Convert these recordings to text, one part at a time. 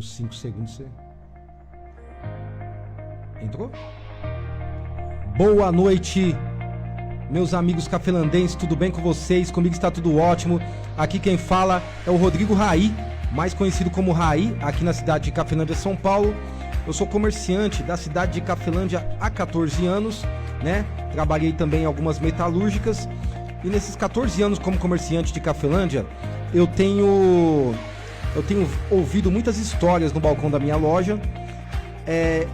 uns 5 segundos você... Entrou? Boa noite, meus amigos cafelandenses, tudo bem com vocês? Comigo está tudo ótimo. Aqui quem fala é o Rodrigo Raí, mais conhecido como Raí, aqui na cidade de Cafelândia, São Paulo. Eu sou comerciante da cidade de Cafelândia há 14 anos, né? Trabalhei também em algumas metalúrgicas. E nesses 14 anos como comerciante de Cafelândia, eu tenho ouvido muitas histórias no balcão da minha loja,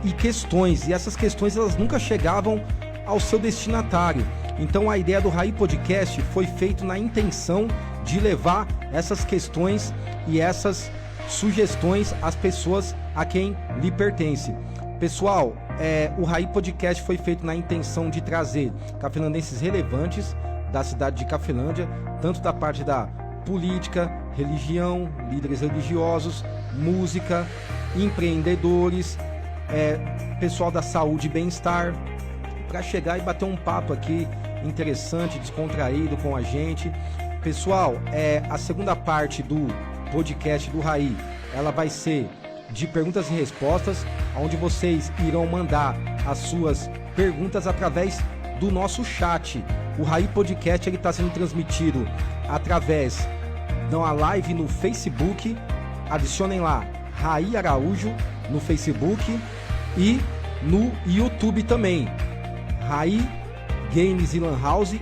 e questões, e essas questões elas nunca chegavam ao seu destinatário. Então a ideia do Raí Podcast foi feita na intenção de levar essas questões e essas sugestões às pessoas a quem lhe pertence. Pessoal, o Raí Podcast foi feito na intenção de trazer cafelandenses relevantes da cidade de Cafelândia, tanto da parte da política, religião, líderes religiosos, música, empreendedores, pessoal da saúde e bem-estar, para chegar e bater um papo aqui interessante, descontraído com a gente. Pessoal, a segunda parte do podcast do Raí, ela vai ser de perguntas e respostas, onde vocês irão mandar as suas perguntas através do nosso chat. O Raí Podcast está sendo transmitido através de uma live no Facebook. Adicionem lá Raí Araújo no Facebook e no YouTube também, Raí Games e Lan House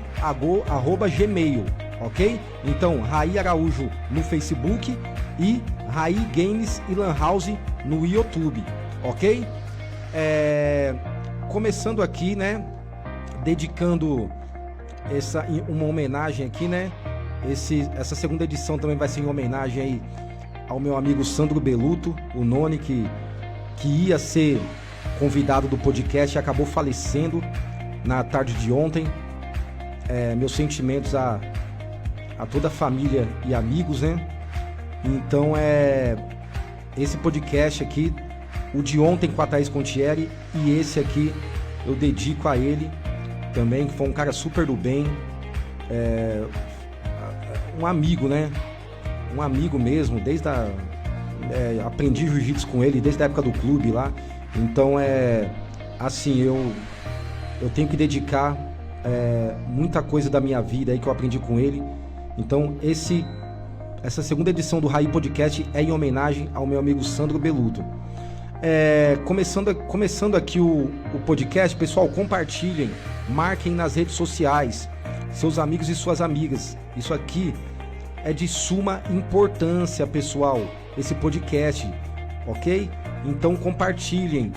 @gmail, ok? Então Raí Araújo no Facebook e Raí Games e Lan House no YouTube, ok? Começando aqui, né? Dedicando uma homenagem aqui, né? Essa segunda edição também vai ser em homenagem aí ao meu amigo Sandro Beluto, o Noni, que ia ser convidado do podcast e acabou falecendo na tarde de ontem. Meus sentimentos a toda a família e amigos, né? Então esse podcast aqui, o de ontem com a Thaís Contieri, e esse aqui eu dedico a ele também, que foi um cara super do bem, um amigo, né? Um amigo mesmo, aprendi jiu-jitsu com ele desde a época do clube lá. Então assim, eu tenho que dedicar muita coisa da minha vida aí que eu aprendi com ele. Então essa segunda edição do Raí Podcast é em homenagem ao meu amigo Sandro Beluto. Começando aqui o podcast, pessoal, compartilhem, marquem nas redes sociais seus amigos e suas amigas. Isso aqui é de suma importância, pessoal, esse podcast, ok? Então compartilhem,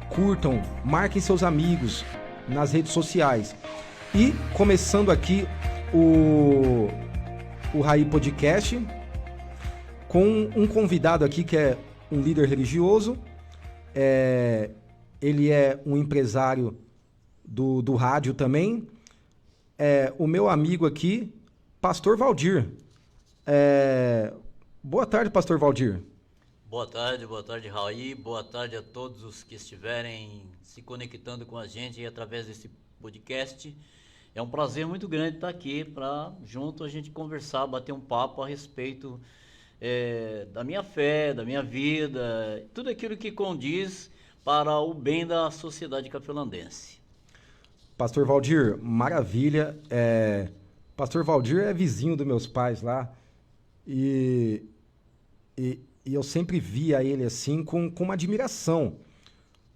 curtam, marquem seus amigos nas redes sociais. E começando aqui o Raí Podcast com um convidado aqui que é um líder religioso. Ele é um empresário do rádio também. O meu amigo aqui, Pastor Valdir. Boa tarde, Pastor Valdir. Boa tarde, Raí. Boa tarde a todos os que estiverem se conectando com a gente através desse podcast. É um prazer muito grande estar aqui para junto a gente conversar, bater um papo a respeito da minha fé, da minha vida, tudo aquilo que condiz para o bem da sociedade cafelandense. Pastor Valdir, maravilha. Pastor Valdir é vizinho dos meus pais lá e eu sempre via ele assim com uma admiração,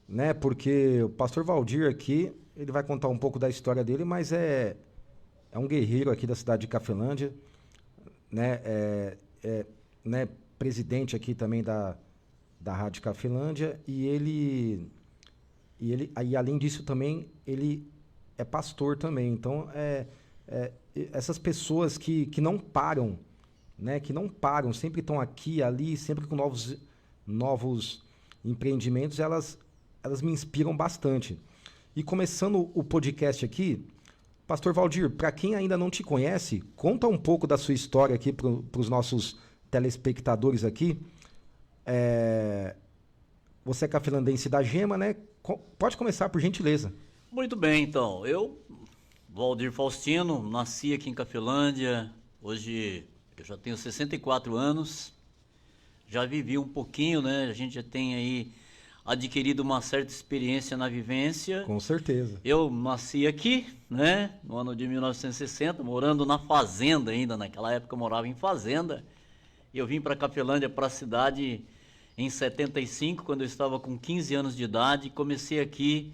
né? Porque o Pastor Valdir aqui, ele vai contar um pouco da história dele, mas é um guerreiro aqui da cidade de Cafelândia, né? Né, presidente aqui também da Rádio Cafelândia, e além disso também ele é pastor também. Então essas pessoas que não param, né, que não param, sempre estão aqui, ali, sempre com novos empreendimentos, elas me inspiram bastante. E começando o podcast aqui, Pastor Valdir, para quem ainda não te conhece, conta um pouco da sua história aqui para os nossos telespectadores aqui. Você é cafelandense da Gema, né? Pode começar, por gentileza. Muito bem, então. Eu, Valdir Faustino, nasci aqui em Cafelândia. Hoje eu já tenho 64 anos. já vivi um pouquinho, né? A gente já tem aí adquirido uma certa experiência na vivência. Com certeza. Eu nasci aqui, né? No ano de 1960, morando na fazenda ainda. Naquela época eu morava em fazenda. Eu vim para Cafelândia, para a cidade, em 75, quando eu estava com 15 anos de idade. Comecei aqui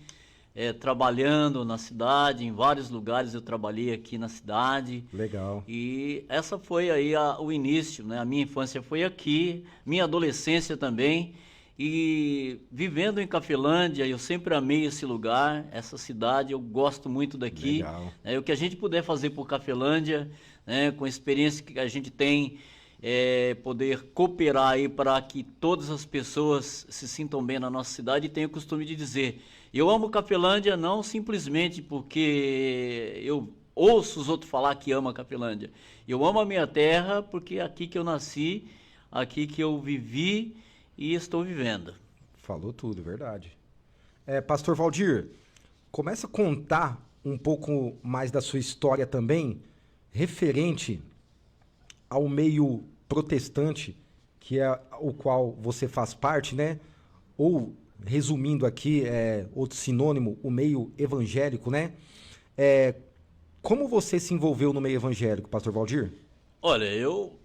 trabalhando na cidade, em vários lugares eu trabalhei aqui na cidade. Legal. E essa foi aí o início, né? A minha infância foi aqui, minha adolescência também. E vivendo em Cafelândia, eu sempre amei esse lugar, essa cidade, eu gosto muito daqui. Legal. O que a gente puder fazer por Cafelândia, né, com a experiência que a gente tem, poder cooperar aí para que todas as pessoas se sintam bem na nossa cidade. E tenho o costume de dizer, eu amo Cafelândia não simplesmente porque eu ouço os outros falar que ama Cafelândia. Eu amo a minha terra porque é aqui que eu nasci, aqui que eu vivi e estou vivendo. Falou tudo, verdade. Pastor Valdir, começa a contar um pouco mais da sua história também, referente ao meio protestante, que é o qual você faz parte, né? Ou, resumindo aqui, outro sinônimo, o meio evangélico, né? Como você se envolveu no meio evangélico, pastor Valdir? Olha, eu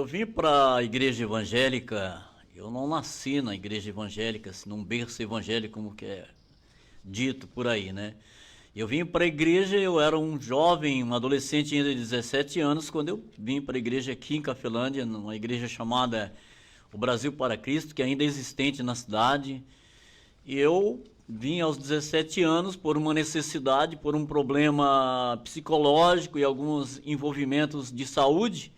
vim para a igreja evangélica. Eu não nasci na igreja evangélica, assim, num berço evangélico, como que é dito por aí, né? Eu vim para a igreja, eu era um jovem, um adolescente ainda de 17 anos, quando eu vim para a igreja aqui em Cafelândia, numa igreja chamada O Brasil para Cristo, que ainda é existente na cidade. E eu vim aos 17 anos por uma necessidade, por um problema psicológico e alguns envolvimentos de saúde.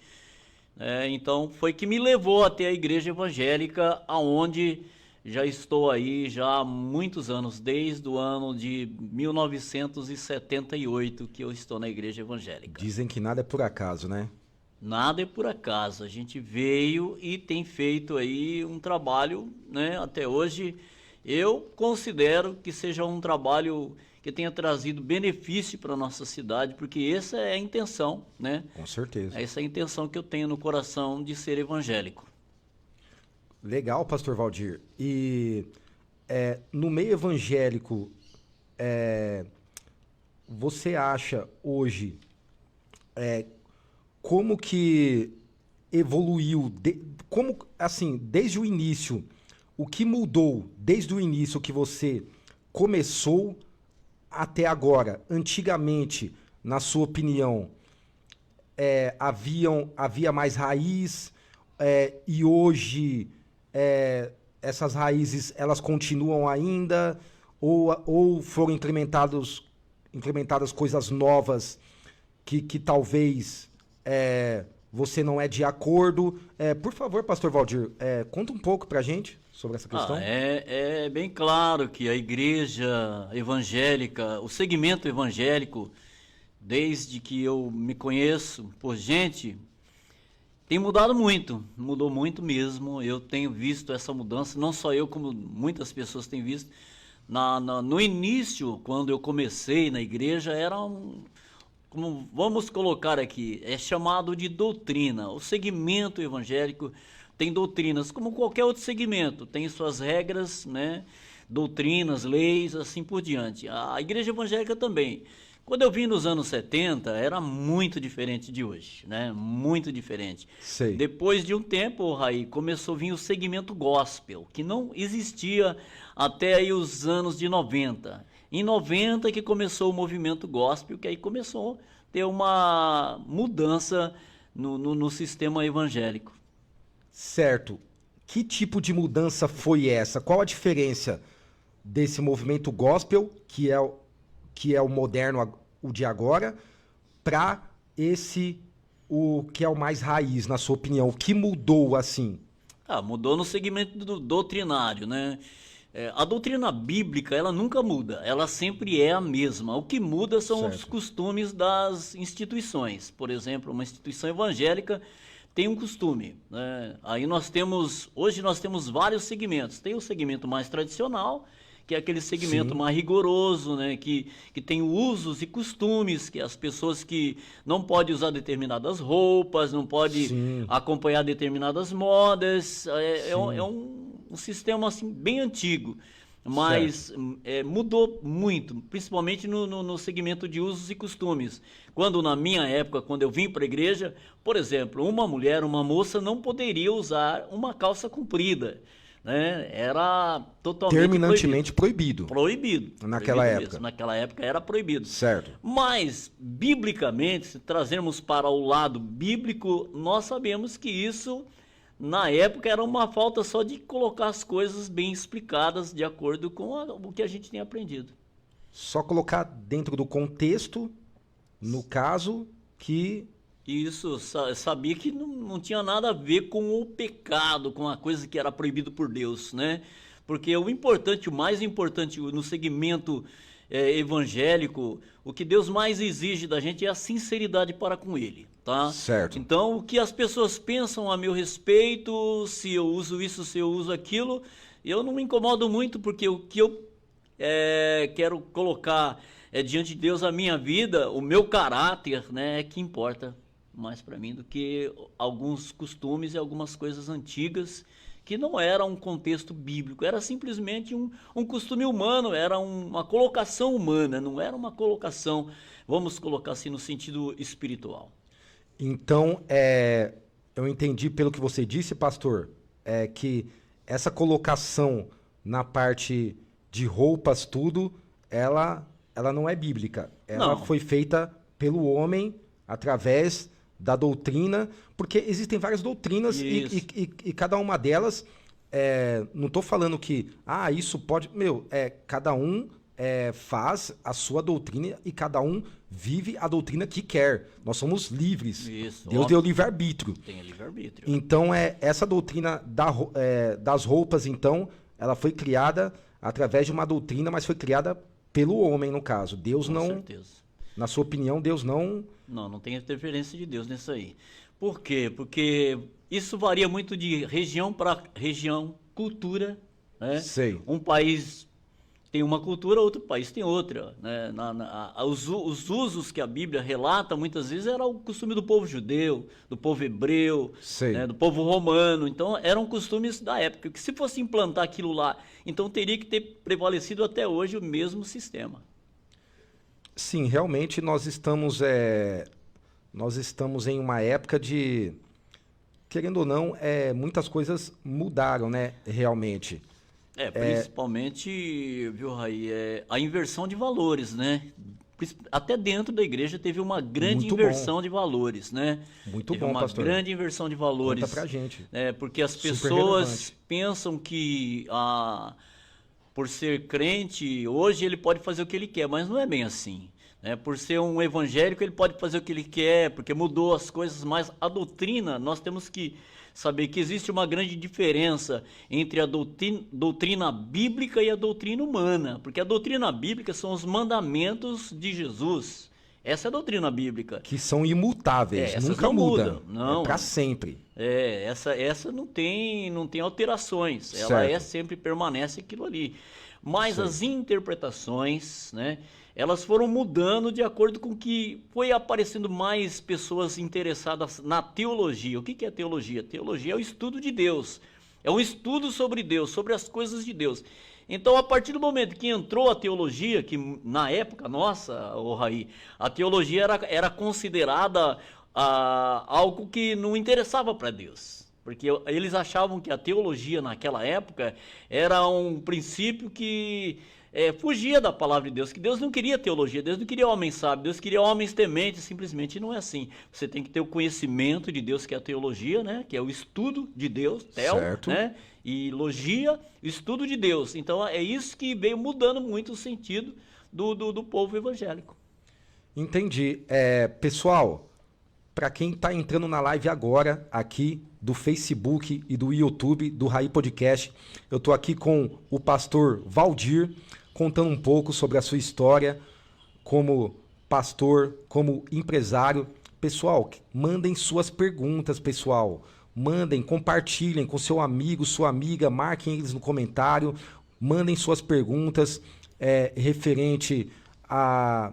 Então foi que me levou até a igreja evangélica, aonde já estou aí já há muitos anos, desde o ano de 1978 que eu estou na igreja evangélica. Dizem que nada é por acaso, né? Nada é por acaso, a gente veio e tem feito aí um trabalho, né, até hoje. Eu considero que seja um trabalho que tenha trazido benefício para a nossa cidade, porque essa é a intenção, né? Com certeza. Essa é a intenção que eu tenho no coração de ser evangélico. Legal, pastor Valdir. E no meio evangélico, você acha hoje como que evoluiu, como assim, desde o início, o que mudou desde o início que você começou até agora? Antigamente, na sua opinião, havia mais raiz, e hoje essas raízes elas continuam ainda, ou foram implementadas coisas novas que talvez você não é de acordo? Por favor, pastor Valdir, conta um pouco pra gente sobre essa questão. É bem claro que a igreja evangélica, o segmento evangélico, desde que eu me conheço por gente, tem mudado muito, mudou muito mesmo. Eu tenho visto essa mudança, não só eu, como muitas pessoas têm visto. No início, quando eu comecei na igreja, era como vamos colocar aqui, é chamado de doutrina. O segmento evangélico tem doutrinas, como qualquer outro segmento, tem suas regras, né? Doutrinas, leis, assim por diante. A igreja evangélica também. Quando eu vim nos anos 70, era muito diferente de hoje, né? Muito diferente. Sei. Depois de um tempo, Raí, começou a vir o segmento gospel, que não existia até aí os anos de 90. Em 90 que começou o movimento gospel, que aí começou a ter uma mudança no sistema evangélico. Certo. Que tipo de mudança foi essa? Qual a diferença desse movimento gospel, que é o moderno, o de agora, para o que é o mais raiz, na sua opinião? O que mudou assim? Mudou no segmento doutrinário, né? A doutrina bíblica, ela nunca muda, ela sempre é a mesma. O que muda são os costumes das instituições. Por exemplo, uma instituição evangélica tem um costume, né? Aí hoje nós temos vários segmentos. Tem o segmento mais tradicional, que é aquele segmento Sim. mais rigoroso, né? Que tem usos e costumes, que as pessoas que não podem usar determinadas roupas, não podem Sim. acompanhar determinadas modas. Sim. É um sistema assim, bem antigo. Certo. Mas mudou muito, principalmente no segmento de usos e costumes. Quando na minha época, quando eu vim para a igreja, por exemplo, uma mulher, uma moça não poderia usar uma calça comprida, né? Era totalmente Terminantemente proibido proibido. naquela Proibido época. mesmo. Naquela época era proibido. Certo. Mas, biblicamente, se trazermos para o lado bíblico, nós sabemos que isso, na época, era uma falta só de colocar as coisas bem explicadas de acordo com o que a gente tem aprendido. Só colocar dentro do contexto, no caso, que... Isso, sabia que não tinha nada a ver com o pecado, com a coisa que era proibido por Deus, né? Porque o importante, o mais importante no segmento evangélico, o que Deus mais exige da gente é a sinceridade para com Ele, tá? Certo. Então, o que as pessoas pensam a meu respeito, se eu uso isso, se eu uso aquilo, eu não me incomodo muito, porque o que eu quero colocar diante de Deus a minha vida, o meu caráter, né, é que importa mais para mim do que alguns costumes e algumas coisas antigas que não era um contexto bíblico, era simplesmente um costume humano, era uma colocação humana, não era uma colocação, vamos colocar assim, no sentido espiritual. Então, eu entendi pelo que você disse, pastor, que essa colocação na parte de roupas, tudo, ela não é bíblica. Ela Não. foi feita pelo homem através da doutrina, porque existem várias doutrinas e cada uma delas, não estou falando que, isso pode... cada um faz a sua doutrina e cada um vive a doutrina que quer. Nós somos livres. Isso, Deus deu livre-arbítrio. Tem livre-arbítrio. Então, essa doutrina das roupas, então, ela foi criada através de uma doutrina, mas foi criada pelo homem, no caso. Deus Com não... certeza. Na sua opinião, Deus não... Não tem interferência de Deus nisso aí. Por quê? Porque isso varia muito de região para região, cultura, né? Sei. Um país tem uma cultura, outro país tem outra, né? Os usos que a Bíblia relata, muitas vezes, era o costume do povo judeu, do povo hebreu, né? Do povo romano. Então, eram costumes da época. Que se fosse implantar aquilo lá, então teria que ter prevalecido até hoje o mesmo sistema. Sim, realmente nós estamos em uma época de, querendo ou não, muitas coisas mudaram, né, realmente. Principalmente, viu, Raí, a inversão de valores, né? Até dentro da igreja teve uma grande inversão de valores, né? Muito teve bom, uma pastor. grande inversão de valores. Conta pra gente. Porque as pessoas pensam que por ser crente, hoje ele pode fazer o que ele quer, mas não é bem assim. Por ser um evangélico, ele pode fazer o que ele quer, porque mudou as coisas, mas a doutrina, nós temos que saber que existe uma grande diferença entre a doutrina bíblica e a doutrina humana, porque a doutrina bíblica são os mandamentos de Jesus. Essa é a doutrina bíblica. Que são imutáveis, nunca mudam. Não. É para sempre. Essa não tem alterações. Certo. Ela sempre permanece aquilo ali. Mas as interpretações, né, elas foram mudando de acordo com que foi aparecendo mais pessoas interessadas na teologia. O que é teologia? Teologia é o estudo de Deus. É um estudo sobre Deus, sobre as coisas de Deus. Então, a partir do momento que entrou a teologia, que na época nossa, Raí, a teologia era considerada algo que não interessava para Deus. Porque eles achavam que a teologia naquela época era um princípio que fugia da palavra de Deus, que Deus não queria teologia, Deus não queria homens sábios, Deus queria homens tementes, simplesmente não é assim. Você tem que ter o conhecimento de Deus, que é a teologia, né? Que é o estudo de Deus, tel, né? E logia, estudo de Deus. Então é isso que veio mudando muito o sentido do povo evangélico. Entendi. Pessoal, para quem está entrando na live agora, aqui do Facebook e do YouTube, do Raí Podcast, eu estou aqui com o pastor Valdir, contando um pouco sobre a sua história como pastor, como empresário. Pessoal, mandem suas perguntas, pessoal. Mandem, compartilhem com seu amigo, sua amiga, marquem eles no comentário. mandem suas perguntas referente à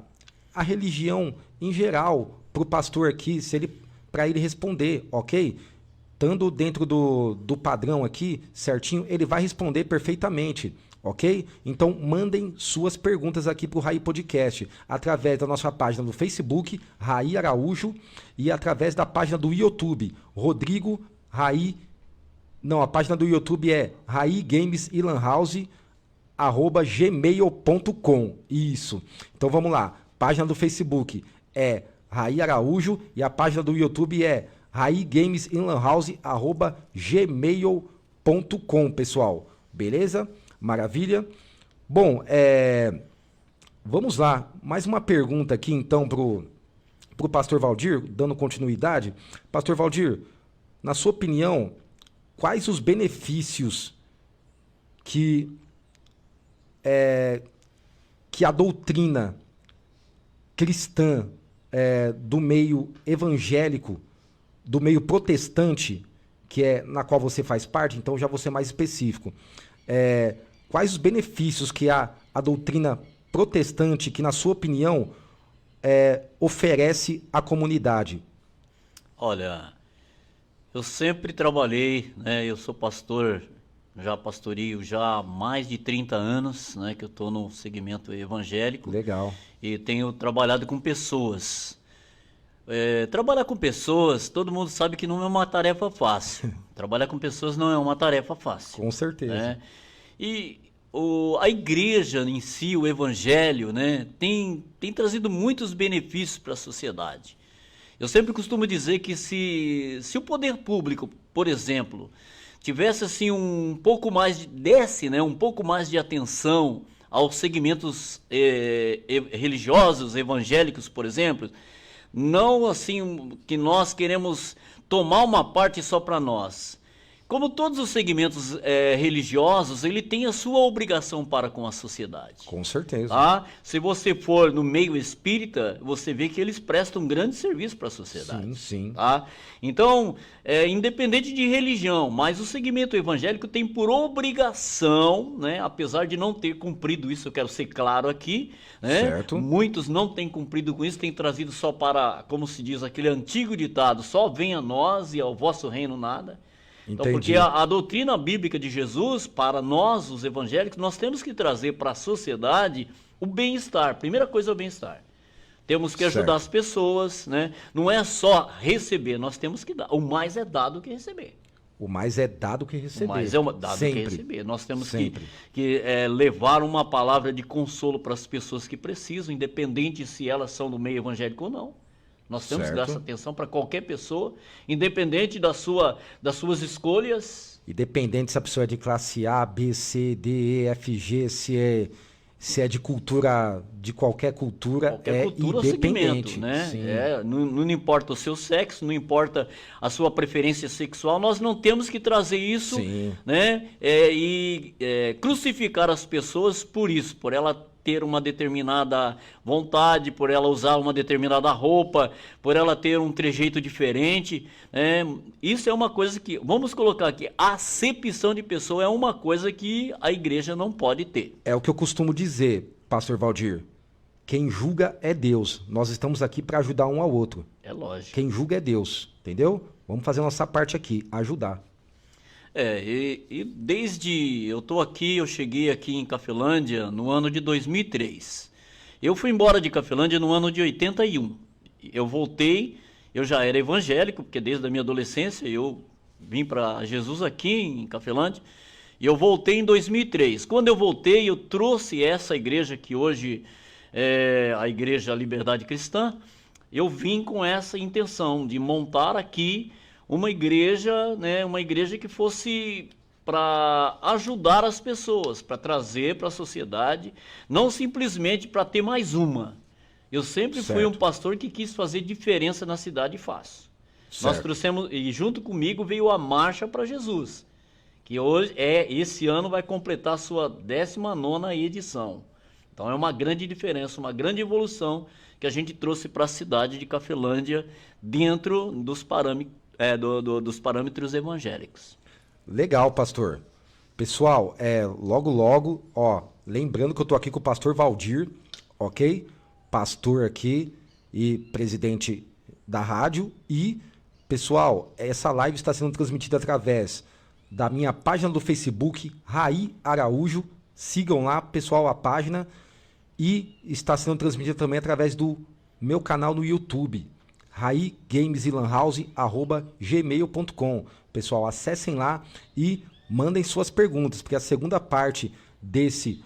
religião em geral para o pastor aqui, para ele responder, ok? Estando dentro do padrão aqui, certinho, ele vai responder perfeitamente, ok? Então, mandem suas perguntas aqui para o Raí Podcast, através da nossa página do Facebook, Raí Araújo, e através da página do YouTube, Rodrigo Raí. Não, a página do YouTube é Raí Games e Lan House, @gmail.com. Isso. Então, vamos lá. Página do Facebook é Raí Araújo e a página do YouTube é Raí Games e Lan House, @gmail.com, pessoal. Beleza? Maravilha. Bom, vamos lá. Mais uma pergunta aqui, então, pro pastor Valdir, dando continuidade. Pastor Valdir, na sua opinião, quais os benefícios que a doutrina cristã do meio evangélico, do meio protestante, que é na qual você faz parte, então já vou ser mais específico. Quais os benefícios que a doutrina protestante, que na sua opinião, oferece à comunidade? Olha, eu sempre trabalhei, né? Eu sou pastor, já pastoreio já há mais de 30 anos, né? Que eu estou no segmento evangélico. Legal. E tenho trabalhado com pessoas. Trabalhar com pessoas, todo mundo sabe que não é uma tarefa fácil. Trabalhar com pessoas não é uma tarefa fácil. Com certeza. Né? E a igreja em si, o evangelho, né, tem trazido muitos benefícios para a sociedade. Eu sempre costumo dizer que se o poder público, por exemplo, tivesse assim um pouco mais um pouco mais de atenção aos segmentos religiosos, evangélicos, por exemplo, não assim que nós queremos tomar uma parte só para nós. Como todos os segmentos religiosos, ele tem a sua obrigação para com a sociedade. Com certeza. Tá? Se você for no meio espírita, você vê que eles prestam um grande serviço para a sociedade. Sim, sim. Tá? Então, independente de religião, mas o segmento evangélico tem por obrigação, né, apesar de não ter cumprido isso, eu quero ser claro aqui, né? Certo. Muitos não têm cumprido com isso, têm trazido só para, como se diz, aquele antigo ditado, só venha a nós e ao vosso reino nada. Então, porque a doutrina bíblica de Jesus, para nós, os evangélicos, nós temos que trazer para a sociedade o bem-estar. Primeira coisa é o bem-estar. Temos que ajudar as pessoas, né? Não é só receber, nós temos que dar. O mais é dado que receber. O mais é dado que receber. O mais é dado sempre. que receber. Nós temos Sempre. que levar uma palavra de consolo para as pessoas que precisam, independente se elas são do meio evangélico ou não. Nós temos que dar essa atenção para qualquer pessoa, independente das suas escolhas. Independente se a pessoa é de classe A, B, C, D, E, F, G, se é de cultura, de qualquer cultura, cultura independente. Segmento, né? Sim. Não importa o seu sexo, não importa a sua preferência sexual, nós não temos que trazer isso, Sim. né? Crucificar as pessoas por isso, por ela ter uma determinada vontade, por ela usar uma determinada roupa, por ela ter um trejeito diferente. Isso é uma coisa que, vamos colocar aqui, a acepção de pessoa é uma coisa que a igreja não pode ter. É o que eu costumo dizer, pastor Valdir. Quem julga é Deus. Nós estamos aqui para ajudar um ao outro. É lógico. Quem julga é Deus, entendeu? Vamos fazer a nossa parte aqui, ajudar. E desde eu cheguei aqui em Cafelândia no ano de 2003. Eu fui embora de Cafelândia no ano de 81. Eu voltei, eu já era evangélico, porque desde a minha adolescência eu vim para Jesus aqui em Cafelândia. E eu voltei em 2003. Quando eu voltei, eu trouxe essa igreja que hoje é a Igreja Liberdade Cristã. Eu vim com essa intenção de montar aqui uma igreja, né, uma igreja que fosse para ajudar as pessoas, para trazer para a sociedade, não simplesmente para ter mais uma. Eu sempre fui um pastor que quis fazer diferença na cidade e faço. Nós trouxemos, e junto comigo veio a Marcha para Jesus, que hoje esse ano vai completar a sua 19ª edição. Então é uma grande diferença, uma grande evolução que a gente trouxe para a cidade de Cafelândia dentro dos parâmetros dos parâmetros evangélicos. Legal, pastor. Pessoal, logo, ó, lembrando que eu tô aqui com o pastor Valdir, ok? Pastor aqui e presidente da rádio. E, pessoal, essa live está sendo transmitida através da minha página do Facebook, Raí Araújo. Sigam lá, pessoal, a página. E está sendo transmitida também através do meu canal no YouTube, raigamesilanhouse@gmail.com. Pessoal, acessem lá e mandem suas perguntas, porque a segunda parte desse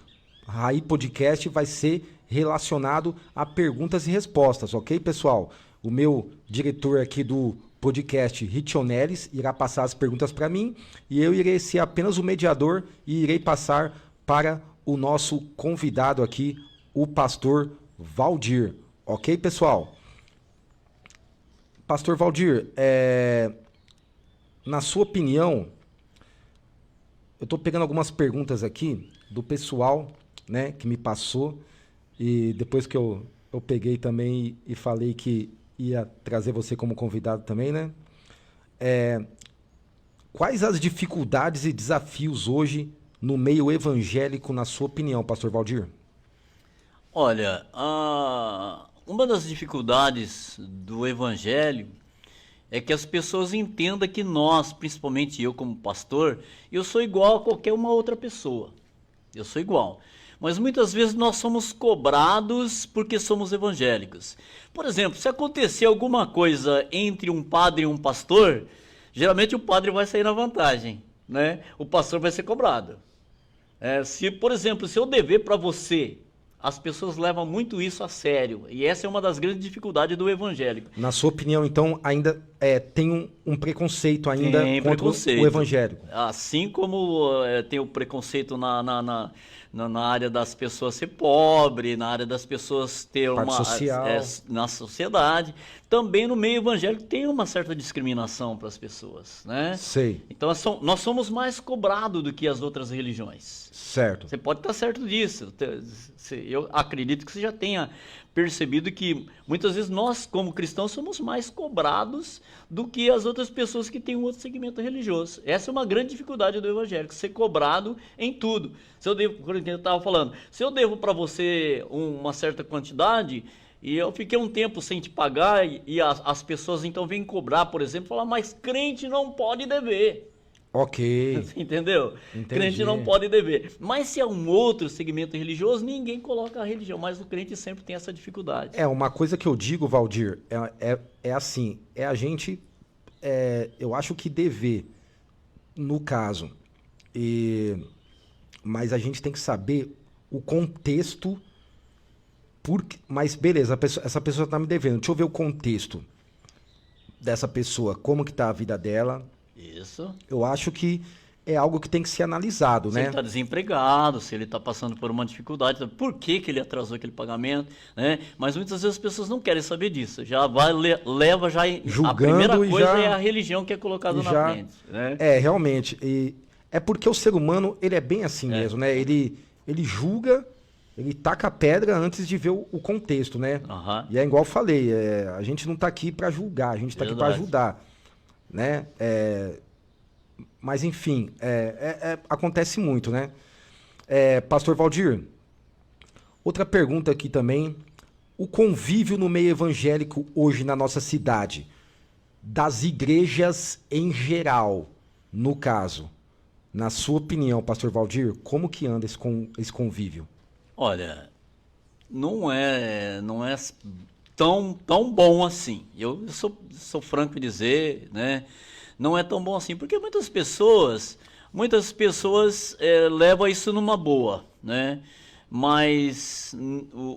Raí Podcast vai ser relacionado a perguntas e respostas, ok, pessoal? O meu diretor aqui do podcast, Ritionelis, irá passar as perguntas para mim e eu irei ser apenas o mediador e irei passar para o nosso convidado aqui, o pastor Valdir. Ok, pessoal? Pastor Valdir, na sua opinião, eu estou pegando algumas perguntas aqui do pessoal, né, que me passou, e depois que eu peguei também e falei que ia trazer você como convidado também, né? Quais as dificuldades e desafios hoje no meio evangélico, na sua opinião, pastor Valdir? Olha, uma das dificuldades do evangelho é que as pessoas entendam que nós, principalmente eu como pastor, eu sou igual a qualquer uma outra pessoa. Eu sou igual. Mas muitas vezes nós somos cobrados porque somos evangélicos. Por exemplo, se acontecer alguma coisa entre um padre e um pastor, geralmente o padre vai sair na vantagem, né? O pastor vai ser cobrado. Por exemplo, se eu dever para você, as pessoas levam muito isso a sério. E essa é uma das grandes dificuldades do evangélico. Na sua opinião, então, ainda tem um preconceito ainda contra o evangélico? Assim como tem o preconceito na área das pessoas ser pobre, na área das pessoas ter na sociedade, também no meio evangélico tem uma certa discriminação para as pessoas, né? Sei. Então nós somos mais cobrados do que as outras religiões. Certo. Você pode estar certo disso. Eu acredito que você já tenha percebido que muitas vezes nós, como cristãos, somos mais cobrados do que as outras pessoas que têm um outro segmento religioso. Essa é uma grande dificuldade do evangélico, ser cobrado em tudo. Se eu devo, por exemplo, eu estava falando, se eu devo para você uma certa quantidade e eu fiquei um tempo sem te pagar e as pessoas então vêm cobrar, por exemplo, falar, mas crente não pode dever. Ok. Você entendeu? Entendi. Crente não pode dever. Mas se é um outro segmento religioso, ninguém coloca a religião. Mas o crente sempre tem essa dificuldade. Uma coisa que eu digo, Valdir, assim, a gente, eu acho que dever, no caso, mas a gente tem que saber o contexto, mas beleza, essa pessoa está me devendo, deixa eu ver o contexto dessa pessoa, como que está a vida dela. Isso. Eu acho que é algo que tem que ser analisado, né? Se ele está desempregado, se ele está passando por uma dificuldade, por que ele atrasou aquele pagamento, né? Mas muitas vezes as pessoas não querem saber disso. Já leva julgando, a primeira coisa é a religião que é colocada na frente, né? Realmente. E é porque o ser humano, ele é bem assim mesmo, né? Ele julga, ele taca a pedra antes de ver o contexto, né? Uhum. E é igual eu falei, a gente não está aqui para julgar, a gente está aqui para ajudar, né? Mas enfim, acontece muito, né? Pastor Valdir, outra pergunta aqui também. O convívio no meio evangélico hoje na nossa cidade, das igrejas em geral, no caso, na sua opinião, pastor Valdir, como que anda esse convívio? Olha, não é tão bom assim. Eu sou franco em dizer, né? Não é tão bom assim, porque muitas pessoas levam isso numa boa, né? Mas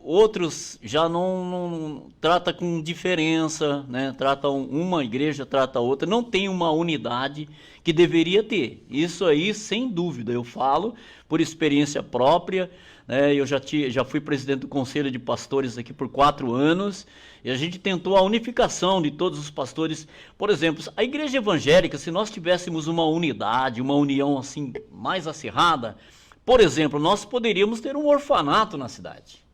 outros já não trata com diferença, né? Uma igreja trata a outra, não tem uma unidade que deveria ter. Isso aí, sem dúvida, eu falo por experiência própria, né? Eu já fui presidente do Conselho de Pastores aqui por 4 anos, e a gente tentou a unificação de todos os pastores. Por exemplo, a igreja evangélica, se nós tivéssemos uma unidade, uma união assim mais acirrada, por exemplo, nós poderíamos ter um orfanato na cidade.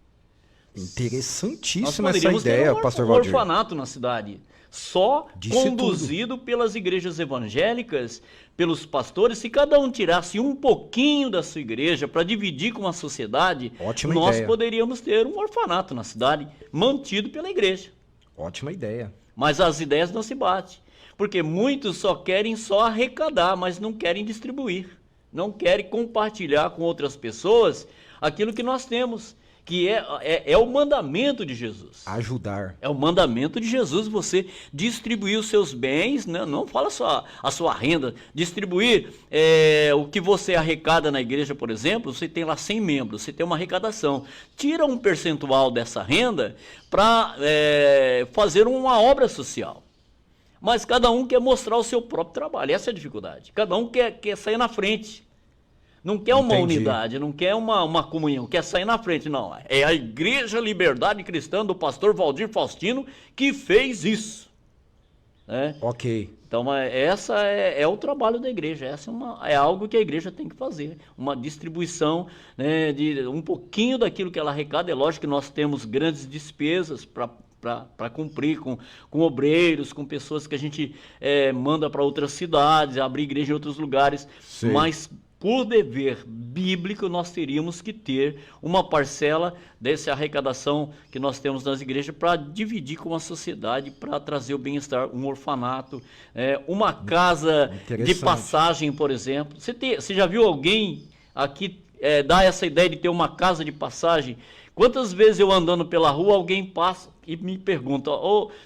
Interessantíssima essa ideia, pastor Valdir. Um orfanato na cidade, só conduzido pelas igrejas evangélicas, pelos pastores. Se cada um tirasse um pouquinho da sua igreja para dividir com a sociedade, nós poderíamos ter um orfanato na cidade, mantido pela igreja. Ótima ideia. Mas as ideias não se batem, porque muitos só querem arrecadar, mas não querem distribuir, não querem compartilhar com outras pessoas aquilo que nós temos, que é o mandamento de Jesus. Ajudar. É o mandamento de Jesus você distribuir os seus bens, né? Não fala só a sua renda, distribuir o que você arrecada na igreja, por exemplo. Você tem lá 100 membros, você tem uma arrecadação. Tira um percentual dessa renda para fazer uma obra social. Mas cada um quer mostrar o seu próprio trabalho, essa é a dificuldade. Cada um quer sair na frente. Não quer uma unidade, não quer uma comunhão, quer sair na frente, não. É a Igreja Liberdade Cristã do pastor Valdir Faustino que fez isso. Né? Ok. Então, essa é o trabalho da igreja, essa é algo que a igreja tem que fazer, uma distribuição, né, de um pouquinho daquilo que ela arrecada. É lógico que nós temos grandes despesas para cumprir com obreiros, com pessoas que a gente manda para outras cidades, abrir igreja em outros lugares, sim, mas por dever bíblico, nós teríamos que ter uma parcela dessa arrecadação que nós temos nas igrejas para dividir com a sociedade, para trazer o bem-estar, um orfanato, uma casa de passagem, por exemplo. Você já viu alguém aqui dar essa ideia de ter uma casa de passagem? Quantas vezes eu andando pela rua, alguém passa e me pergunta: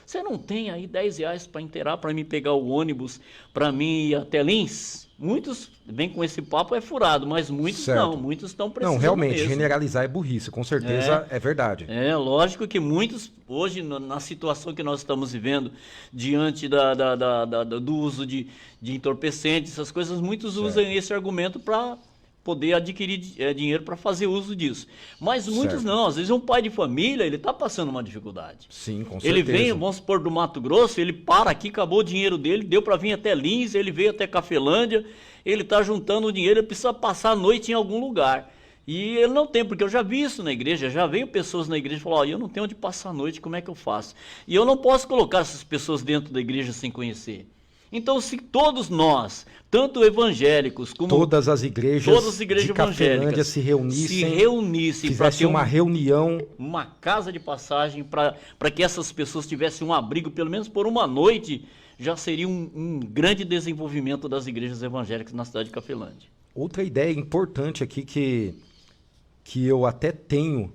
você não tem aí R$10 para inteirar, para me pegar o ônibus, para mim ir até Lins? Muitos vêm com esse papo, furado, mas muitos certo. Não, muitos estão precisando. Não, realmente, mesmo. Generalizar é burrice, com certeza é verdade. Lógico que muitos, hoje, na situação que nós estamos vivendo, diante do uso de entorpecentes, essas coisas, muitos certo. Usam esse argumento para poder adquirir dinheiro para fazer uso disso. Mas muitos certo. Não, às vezes um pai de família, ele está passando uma dificuldade. Sim, com certeza. Ele vem, vamos supor, do Mato Grosso, ele para aqui, acabou o dinheiro dele, deu para vir até Lins, ele veio até Cafelândia, ele está juntando o dinheiro, ele precisa passar a noite em algum lugar. E ele não tem, porque eu já vi isso na igreja, já veio pessoas na igreja e falaram: eu não tenho onde passar a noite, como é que eu faço? E eu não posso colocar essas pessoas dentro da igreja sem conhecer. Então, se todos nós, tanto evangélicos como todas as igrejas de Cafelândia se reunissem fizessem uma reunião, uma casa de passagem para que essas pessoas tivessem um abrigo, pelo menos por uma noite, já seria um grande desenvolvimento das igrejas evangélicas na cidade de Cafelândia. Outra ideia importante aqui que eu até tenho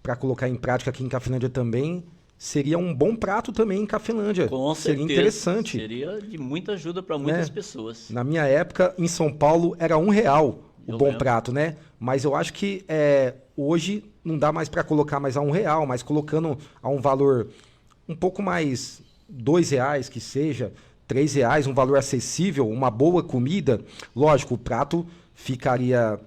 para colocar em prática aqui em Cafelândia também, seria um bom prato também em Cafelândia. Com certeza. Seria interessante. Seria de muita ajuda para muitas pessoas. Na minha época, em São Paulo, era R$1 o bom prato, né? Mas eu acho que hoje não dá mais para colocar mais a R$1, mas colocando a um valor um pouco mais, R$2 que seja, R$3, um valor acessível, uma boa comida. Lógico, o prato ficaria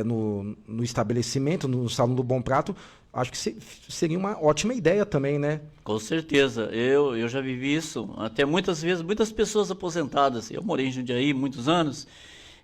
no estabelecimento, no salão do Bom Prato. Acho que seria uma ótima ideia também, né? Com certeza. Eu já vivi isso. Até muitas vezes, muitas pessoas aposentadas. Eu morei em Jundiaí muitos anos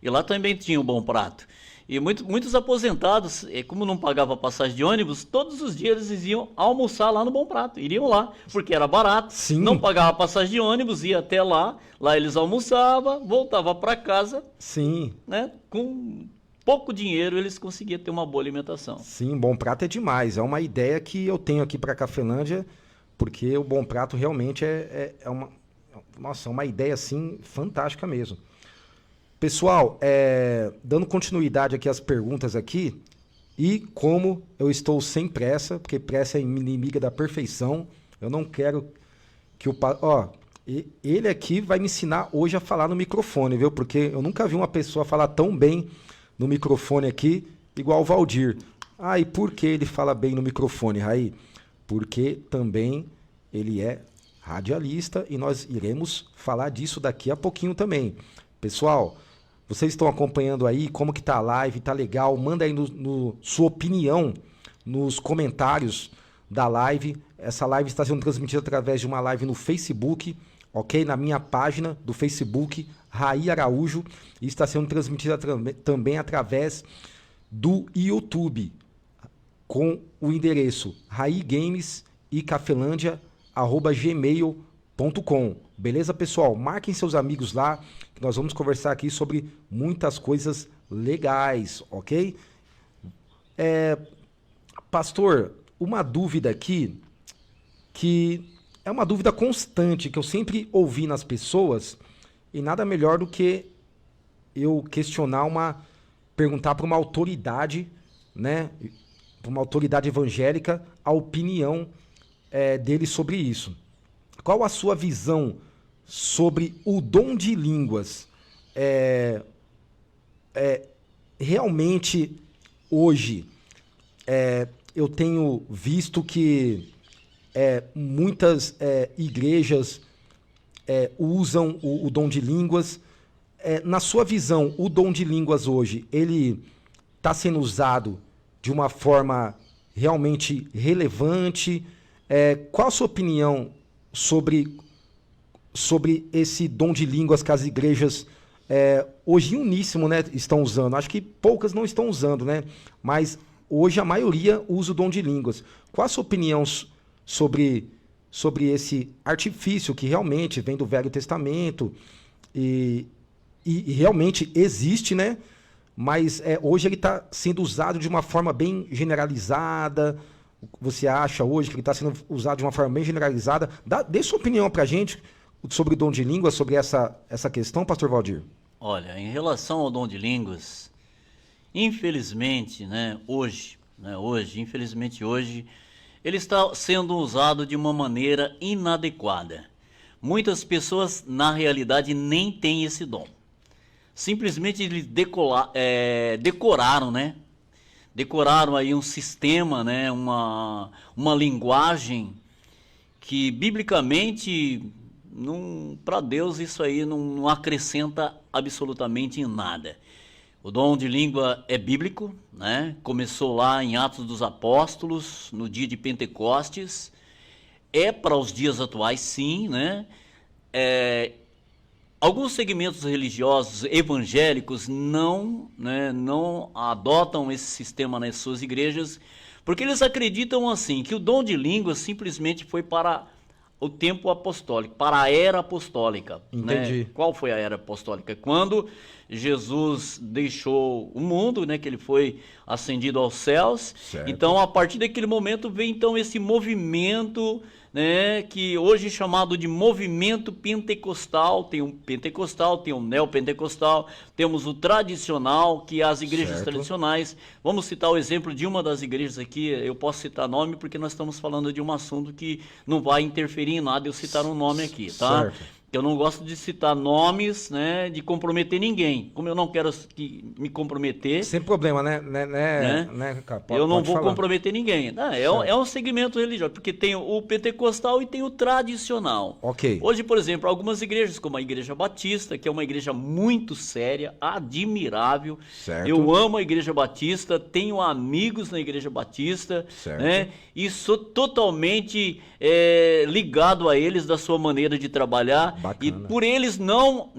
e lá também tinha um Bom Prato. E muitos aposentados, como não pagava passagem de ônibus, todos os dias eles iam almoçar lá no Bom Prato. Iriam lá, porque era barato. Sim. Não pagava passagem de ônibus, ia até lá. Lá eles almoçavam, voltavam para casa. Sim. Né, com pouco dinheiro eles conseguiam ter uma boa alimentação. Sim, Bom Prato é demais. É uma ideia que eu tenho aqui para Cafelândia, porque o Bom Prato realmente é uma ideia assim fantástica mesmo. Pessoal, dando continuidade aqui às perguntas aqui, e como eu estou sem pressa, porque pressa é inimiga da perfeição, eu não quero que ele aqui vai me ensinar hoje a falar no microfone, viu? Porque eu nunca vi uma pessoa falar tão bem no microfone aqui, igual o Valdir. E por que ele fala bem no microfone, Raí? Porque também ele é radialista e nós iremos falar disso daqui a pouquinho também. Pessoal, vocês estão acompanhando aí como que tá a live, tá legal? Manda aí sua opinião nos comentários da live. Essa live está sendo transmitida através de uma live no Facebook, ok? Na minha página do Facebook, Raí Araújo, e está sendo transmitida também através do YouTube. com o endereço raigames.cafelandia@gmail.com. Beleza, pessoal? Marquem seus amigos lá, que nós vamos conversar aqui sobre muitas coisas legais, ok? Pastor, uma dúvida aqui, que é uma dúvida constante, que eu sempre ouvi nas pessoas, e nada melhor do que eu perguntar para uma autoridade, né, para uma autoridade evangélica, a opinião dele sobre isso. Qual a sua visão sobre o dom de línguas? Realmente, hoje, eu tenho visto que muitas igrejas usam o dom de línguas. Na sua visão, o dom de línguas hoje, ele está sendo usado de uma forma realmente relevante? Qual a sua opinião sobre esse dom de línguas que as igrejas hoje em uníssimo, né, estão usando? Acho que poucas não estão usando, né? Mas hoje a maioria usa o dom de línguas. Qual a sua opinião sobre esse artifício que realmente vem do Velho Testamento e realmente existe, né? Mas hoje ele está sendo usado de uma forma bem generalizada. Você acha hoje que ele está sendo usado de uma forma bem generalizada? Dê sua opinião para a gente sobre o dom de línguas, sobre essa questão, pastor Valdir. Olha, em relação ao dom de línguas, infelizmente, hoje, ele está sendo usado de uma maneira inadequada. Muitas pessoas, na realidade, nem têm esse dom. Simplesmente eles decoraram, né? Decoraram aí um sistema, né? Uma linguagem que, biblicamente, para Deus isso aí não acrescenta absolutamente em nada. O dom de língua é bíblico, né? Começou lá em Atos dos Apóstolos, no dia de Pentecostes. Para os dias atuais, sim, né? Alguns segmentos religiosos evangélicos não adotam esse sistema nas suas igrejas, porque eles acreditam assim, que o dom de línguas simplesmente foi para o tempo apostólico, para a era apostólica. Entendi. Né? Qual foi a era apostólica? Quando Jesus deixou o mundo, né, que ele foi ascendido aos céus. Certo. Então, a partir daquele momento, vem então esse movimento, né, que hoje é chamado de movimento pentecostal. Tem um pentecostal, tem um neopentecostal, temos o tradicional, que é as igrejas tradicionais. Vamos citar o exemplo de uma das igrejas aqui. Eu posso citar nome porque nós estamos falando de um assunto que não vai interferir em nada eu citar um nome aqui, tá? Certo. Eu não gosto de citar nomes, né, de comprometer ninguém. Como eu não quero me comprometer... Sem problema, né? Eu não vou comprometer ninguém. É um segmento religioso, porque tem o pentecostal e tem o tradicional. Ok. Hoje, por exemplo, algumas igrejas, como a Igreja Batista, que é uma igreja muito séria, admirável. Certo. Eu amo a Igreja Batista, tenho amigos na Igreja Batista, certo, né? E sou totalmente ligado a eles, da sua maneira de trabalhar. Bacana. E por eles não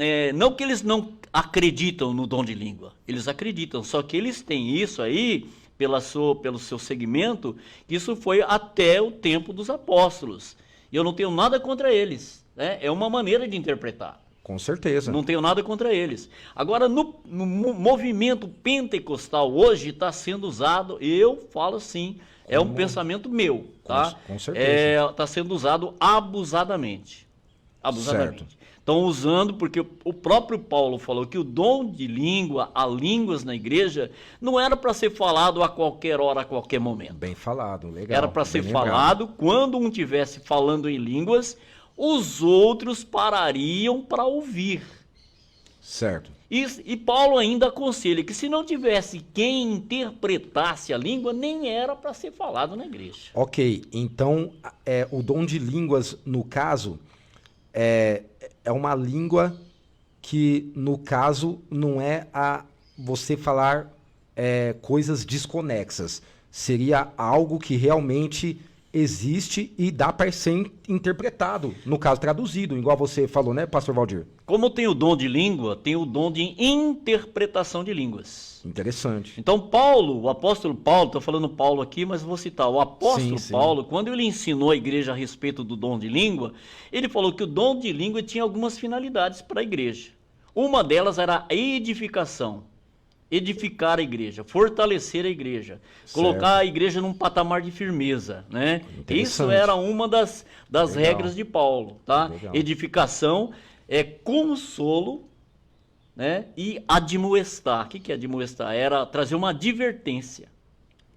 que eles não acreditam no dom de língua, eles acreditam, só que eles têm isso aí, pelo seu segmento, isso foi até o tempo dos apóstolos. E eu não tenho nada contra eles, né? É uma maneira de interpretar. Com certeza. Não tenho nada contra eles. Agora, no movimento pentecostal hoje está sendo usado, eu falo assim, é um pensamento meu, tá? Com certeza. Está sendo usado abusadamente. Certo. Estão usando porque o próprio Paulo falou que o dom de língua, a línguas na igreja, não era para ser falado a qualquer hora, a qualquer momento. Bem falado, legal. Era para ser falado quando um estivesse falando em línguas, os outros parariam para ouvir. Certo. E Paulo ainda aconselha que se não tivesse quem interpretasse a língua, nem era para ser falado na igreja. Ok, então o dom de línguas, no caso, é uma língua que, no caso, não é a você falar coisas desconexas. Seria algo que realmente existe e dá para ser interpretado, no caso traduzido, igual você falou, né, pastor Valdir? Como tem o dom de língua, tem o dom de interpretação de línguas. Interessante. Então Paulo, o apóstolo Paulo, estou falando Paulo aqui, mas vou citar, o apóstolo Sim. Paulo, quando ele ensinou a igreja a respeito do dom de língua, ele falou que o dom de língua tinha algumas finalidades para a igreja. Uma delas era a edificação. Edificar a igreja, fortalecer a igreja, colocar a igreja num patamar de firmeza, né? Isso era uma das regras de Paulo, tá? Legal. Edificação é consolo, né? E admoestar. O que é admoestar? Era trazer uma advertência.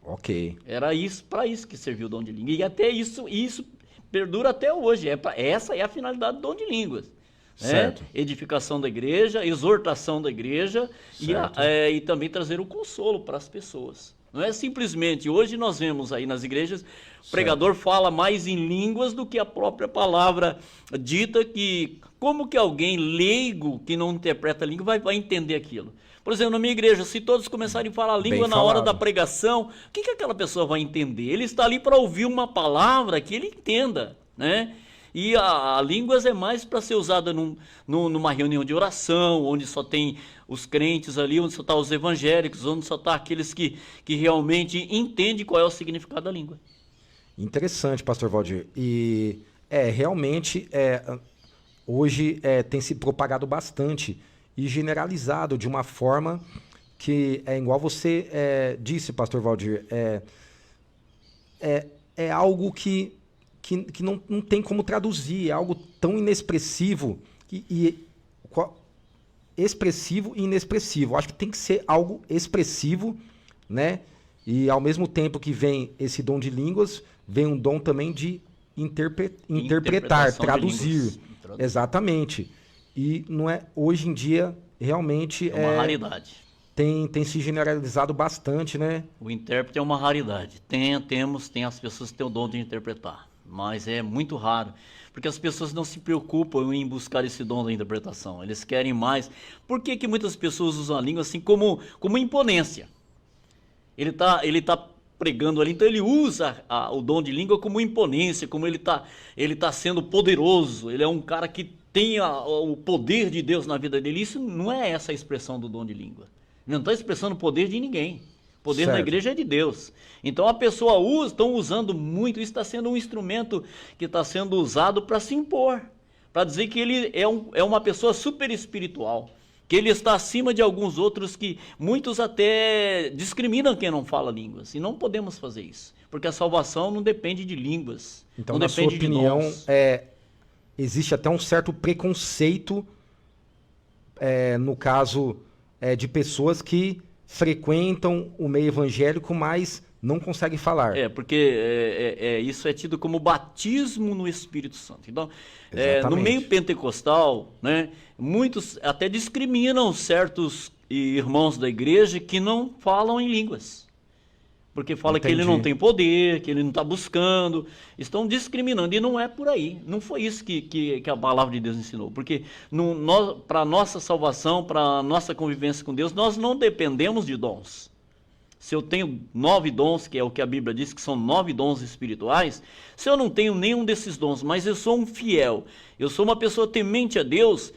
Ok. Era isso, para isso que serviu o dom de língua. E até isso perdura até hoje. Essa é a finalidade do dom de línguas. Certo. Edificação da igreja, exortação da igreja e também trazer o consolo para as pessoas. Não é simplesmente, hoje nós vemos aí nas igrejas, o pregador fala mais em línguas do que a própria palavra dita, que como que alguém leigo que não interpreta a língua vai entender aquilo? Por exemplo, na minha igreja, se todos começarem a falar a língua na hora da pregação, o que aquela pessoa vai entender? Ele está ali para ouvir uma palavra que ele entenda, né? E a línguas é mais para ser usada numa reunião de oração, onde só tem os crentes ali, onde só está os evangélicos, onde só está aqueles que realmente entendem qual é o significado da língua. Interessante, pastor Valdir. E realmente hoje tem se propagado bastante e generalizado de uma forma que é igual você disse, pastor Valdir, é algo que não tem como traduzir, é algo tão inexpressivo expressivo e inexpressivo. Acho que tem que ser algo expressivo, né? E ao mesmo tempo que vem esse dom de línguas, vem um dom também de interpretar, traduzir. Exatamente. E não é, hoje em dia realmente é uma raridade. Tem se generalizado bastante, né? O intérprete é uma raridade. Tem as pessoas que têm o dom de interpretar, mas é muito raro, porque as pessoas não se preocupam em buscar esse dom da interpretação, eles querem mais. Por que muitas pessoas usam a língua assim como imponência? Ele tá pregando ali, então ele usa o dom de língua como imponência, como ele tá sendo poderoso, ele é um cara que tem o poder de Deus na vida dele. Isso não é essa a expressão do dom de língua. Ele não está expressando o poder de ninguém. O poder da igreja é de Deus. Então a pessoa estão usando muito, isso está sendo um instrumento que está sendo usado para se impor, para dizer que ele é uma pessoa super espiritual, que ele está acima de alguns outros, que muitos até discriminam quem não fala línguas. E não podemos fazer isso, porque a salvação não depende de línguas. Então, não na depende sua opinião, de dons. Existe até um certo preconceito, no caso de pessoas que frequentam o meio evangélico, mas não conseguem falar. Porque isso é tido como batismo no Espírito Santo. Então, no meio pentecostal, né, muitos até discriminam certos irmãos da igreja que não falam em línguas. Porque fala que ele não tem poder, que ele não está buscando. Estão discriminando, e não é por aí. Não foi isso que a palavra de Deus ensinou. Porque para a nossa salvação, para a nossa convivência com Deus, nós não dependemos de dons. Se eu tenho 9 dons, que é o que a Bíblia diz, que são 9 dons espirituais, se eu não tenho nenhum desses dons, mas eu sou um fiel, eu sou uma pessoa temente a Deus,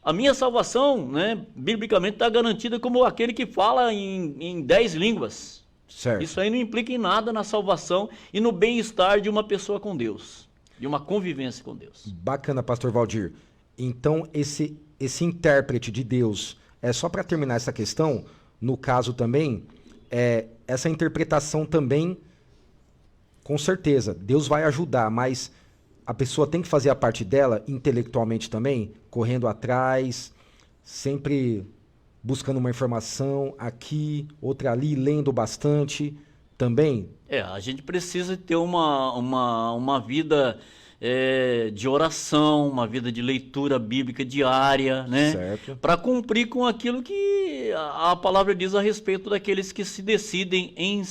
a minha salvação, né, biblicamente está garantida como aquele que fala em 10 línguas. Certo. Isso aí não implica em nada na salvação e no bem-estar de uma pessoa com Deus, de uma convivência com Deus. Bacana, pastor Valdir. Então, esse intérprete de Deus, só para terminar essa questão, no caso também, essa interpretação também, com certeza, Deus vai ajudar, mas a pessoa tem que fazer a parte dela intelectualmente também, correndo atrás, sempre buscando uma informação aqui, outra ali, lendo bastante também. A gente precisa ter uma vida de oração, uma vida de leitura bíblica diária, né? Para cumprir com aquilo que a palavra diz a respeito daqueles que se decidem em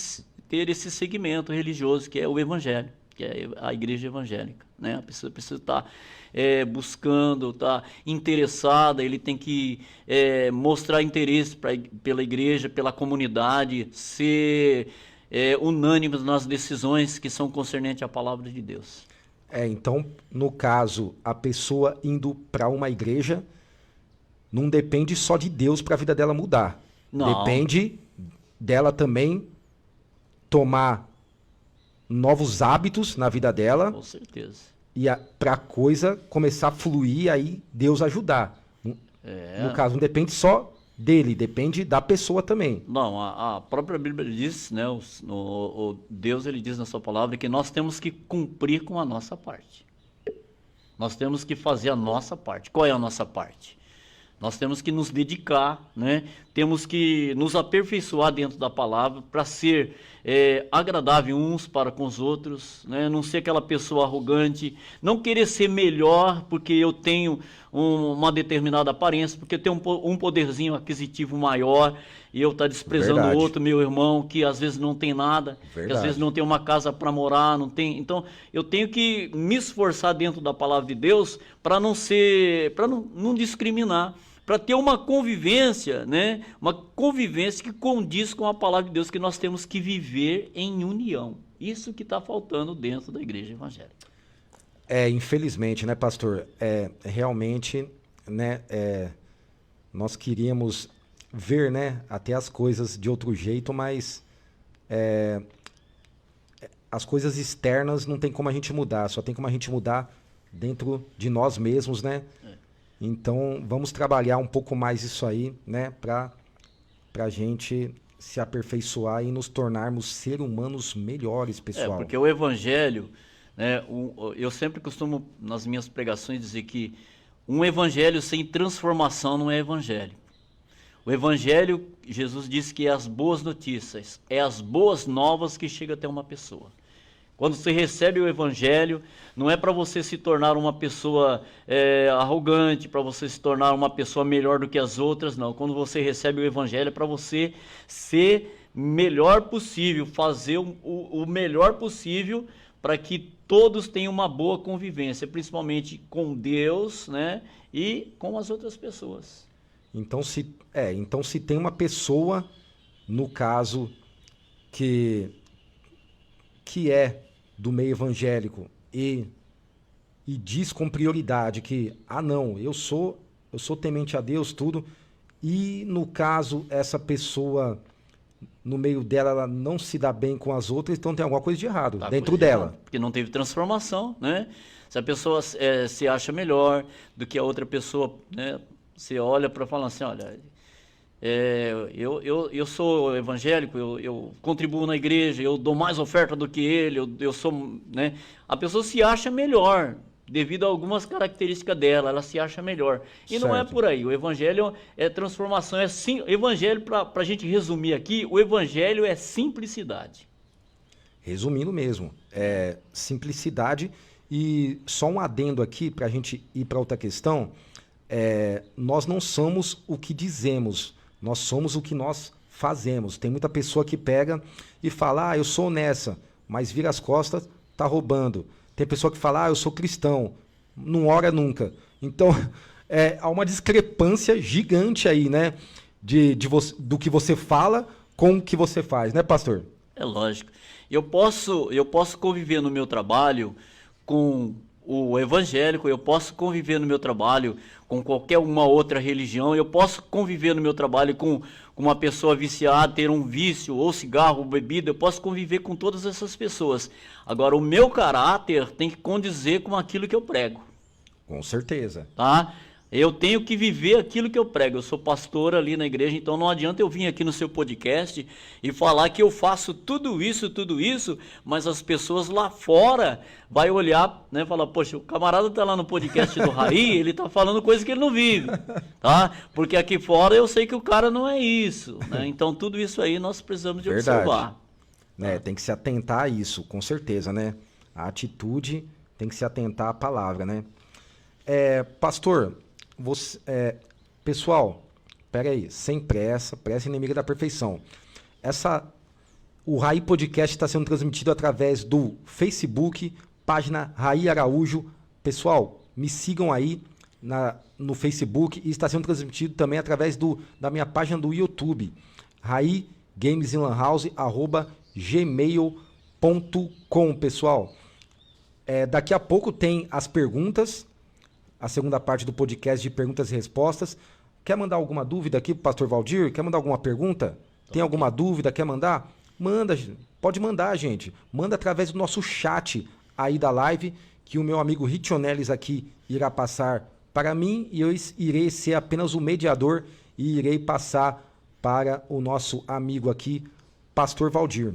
ter esse segmento religioso, que é o evangelho, que é a igreja evangélica, né? A pessoa precisa estar buscando, estar interessada, ele tem que mostrar interesse pela igreja, pela comunidade, ser unânimes nas decisões que são concernentes à palavra de Deus. Então, no caso, a pessoa indo para uma igreja não depende só de Deus para a vida dela mudar. Não. Depende dela também tomar novos hábitos na vida dela. Com certeza. E para a coisa começar a fluir, aí Deus ajudar. No caso, não depende só dele, depende da pessoa também. Não, a própria Bíblia diz, né, o Deus ele diz na sua palavra que nós temos que cumprir com a nossa parte. Nós temos que fazer a nossa parte. Qual é a nossa parte? Nós temos que nos dedicar, né? Temos que nos aperfeiçoar dentro da palavra para ser agradável uns para com os outros, né? Não ser aquela pessoa arrogante, não querer ser melhor porque eu tenho uma determinada aparência, porque eu tenho um poderzinho aquisitivo maior e eu estar desprezando o outro, meu irmão, que às vezes não tem nada, que às vezes não tem uma casa para morar, não tem. Então, eu tenho que me esforçar dentro da palavra de Deus para não discriminar, para ter uma convivência, né? Uma convivência que condiz com a palavra de Deus, que nós temos que viver em união. Isso que está faltando dentro da igreja evangélica. Infelizmente, né, pastor? Realmente, né, nós queríamos ver, né, até as coisas de outro jeito, mas as coisas externas não tem como a gente mudar, só tem como a gente mudar dentro de nós mesmos, né? Então, vamos trabalhar um pouco mais isso aí, né, para a gente se aperfeiçoar e nos tornarmos seres humanos melhores, pessoal. Porque o evangelho, né, eu sempre costumo, nas minhas pregações, dizer que um evangelho sem transformação não é evangelho. O evangelho, Jesus disse que é as boas notícias, é as boas novas que chegam até uma pessoa. Quando você recebe o evangelho, não é para você se tornar uma pessoa arrogante, para você se tornar uma pessoa melhor do que as outras, não. Quando você recebe o evangelho, é para você ser melhor possível, fazer o melhor possível para que todos tenham uma boa convivência, principalmente com Deus, né, e com as outras pessoas. Então, se tem uma pessoa, no caso, que é do meio evangélico e diz com prioridade que, não, eu sou temente a Deus, tudo, e no caso essa pessoa, no meio dela, ela não se dá bem com as outras, então tem alguma coisa de errado dentro dela. Porque não teve transformação, né? Se a pessoa se acha melhor do que a outra pessoa, né? Você olha para falar assim, olha, eu sou evangélico, eu contribuo na igreja, eu dou mais oferta do que ele, eu sou, né? A pessoa se acha melhor devido a algumas características dela, ela se acha melhor. E certo. Não é por aí. O evangelho é transformação, evangelho, para a gente resumir aqui, o evangelho é simplicidade. Resumindo mesmo, simplicidade. E só um adendo aqui para a gente ir para outra questão. Nós não somos o que dizemos, nós somos o que nós fazemos. Tem muita pessoa que pega e fala, eu sou nessa, mas vira as costas, tá roubando. Tem pessoa que fala, eu sou cristão, não ora nunca. Então, há uma discrepância gigante aí, né, do que você fala com o que você faz, né, pastor? É lógico. Eu posso conviver no meu trabalho com o evangélico, eu posso conviver no meu trabalho com qualquer uma outra religião, eu posso conviver no meu trabalho com uma pessoa viciada, ter um vício, ou cigarro, ou bebida, eu posso conviver com todas essas pessoas. Agora, o meu caráter tem que condizer com aquilo que eu prego. Com certeza. Tá? Eu tenho que viver aquilo que eu prego. Eu sou pastor ali na igreja, então não adianta eu vir aqui no seu podcast e falar que eu faço tudo isso, mas as pessoas lá fora vai olhar, né, falar, poxa, o camarada tá lá no podcast do Raí, ele tá falando coisa que ele não vive, tá? Porque aqui fora eu sei que o cara não é isso, né? Então tudo isso aí nós precisamos de observar. Né? Tem que se atentar a isso, com certeza, né? A atitude tem que se atentar à palavra, né? Pastor, pessoal, peraí, sem pressa inimiga da perfeição. O Raí Podcast está sendo transmitido através do Facebook, página Raí Araújo. Pessoal, me sigam aí no Facebook e está sendo transmitido também através da minha página do YouTube, Raí Games in Lan House, gmail.com, pessoal. Daqui a pouco tem as perguntas, a segunda parte do podcast de perguntas e respostas. Quer mandar alguma dúvida aqui pro pastor Valdir? Quer mandar alguma pergunta? Tem alguma dúvida? Quer mandar? Manda, pode mandar, gente. Manda através do nosso chat aí da live, que o meu amigo Ritionelis aqui irá passar para mim e eu irei ser apenas o mediador e irei passar para o nosso amigo aqui, pastor Valdir.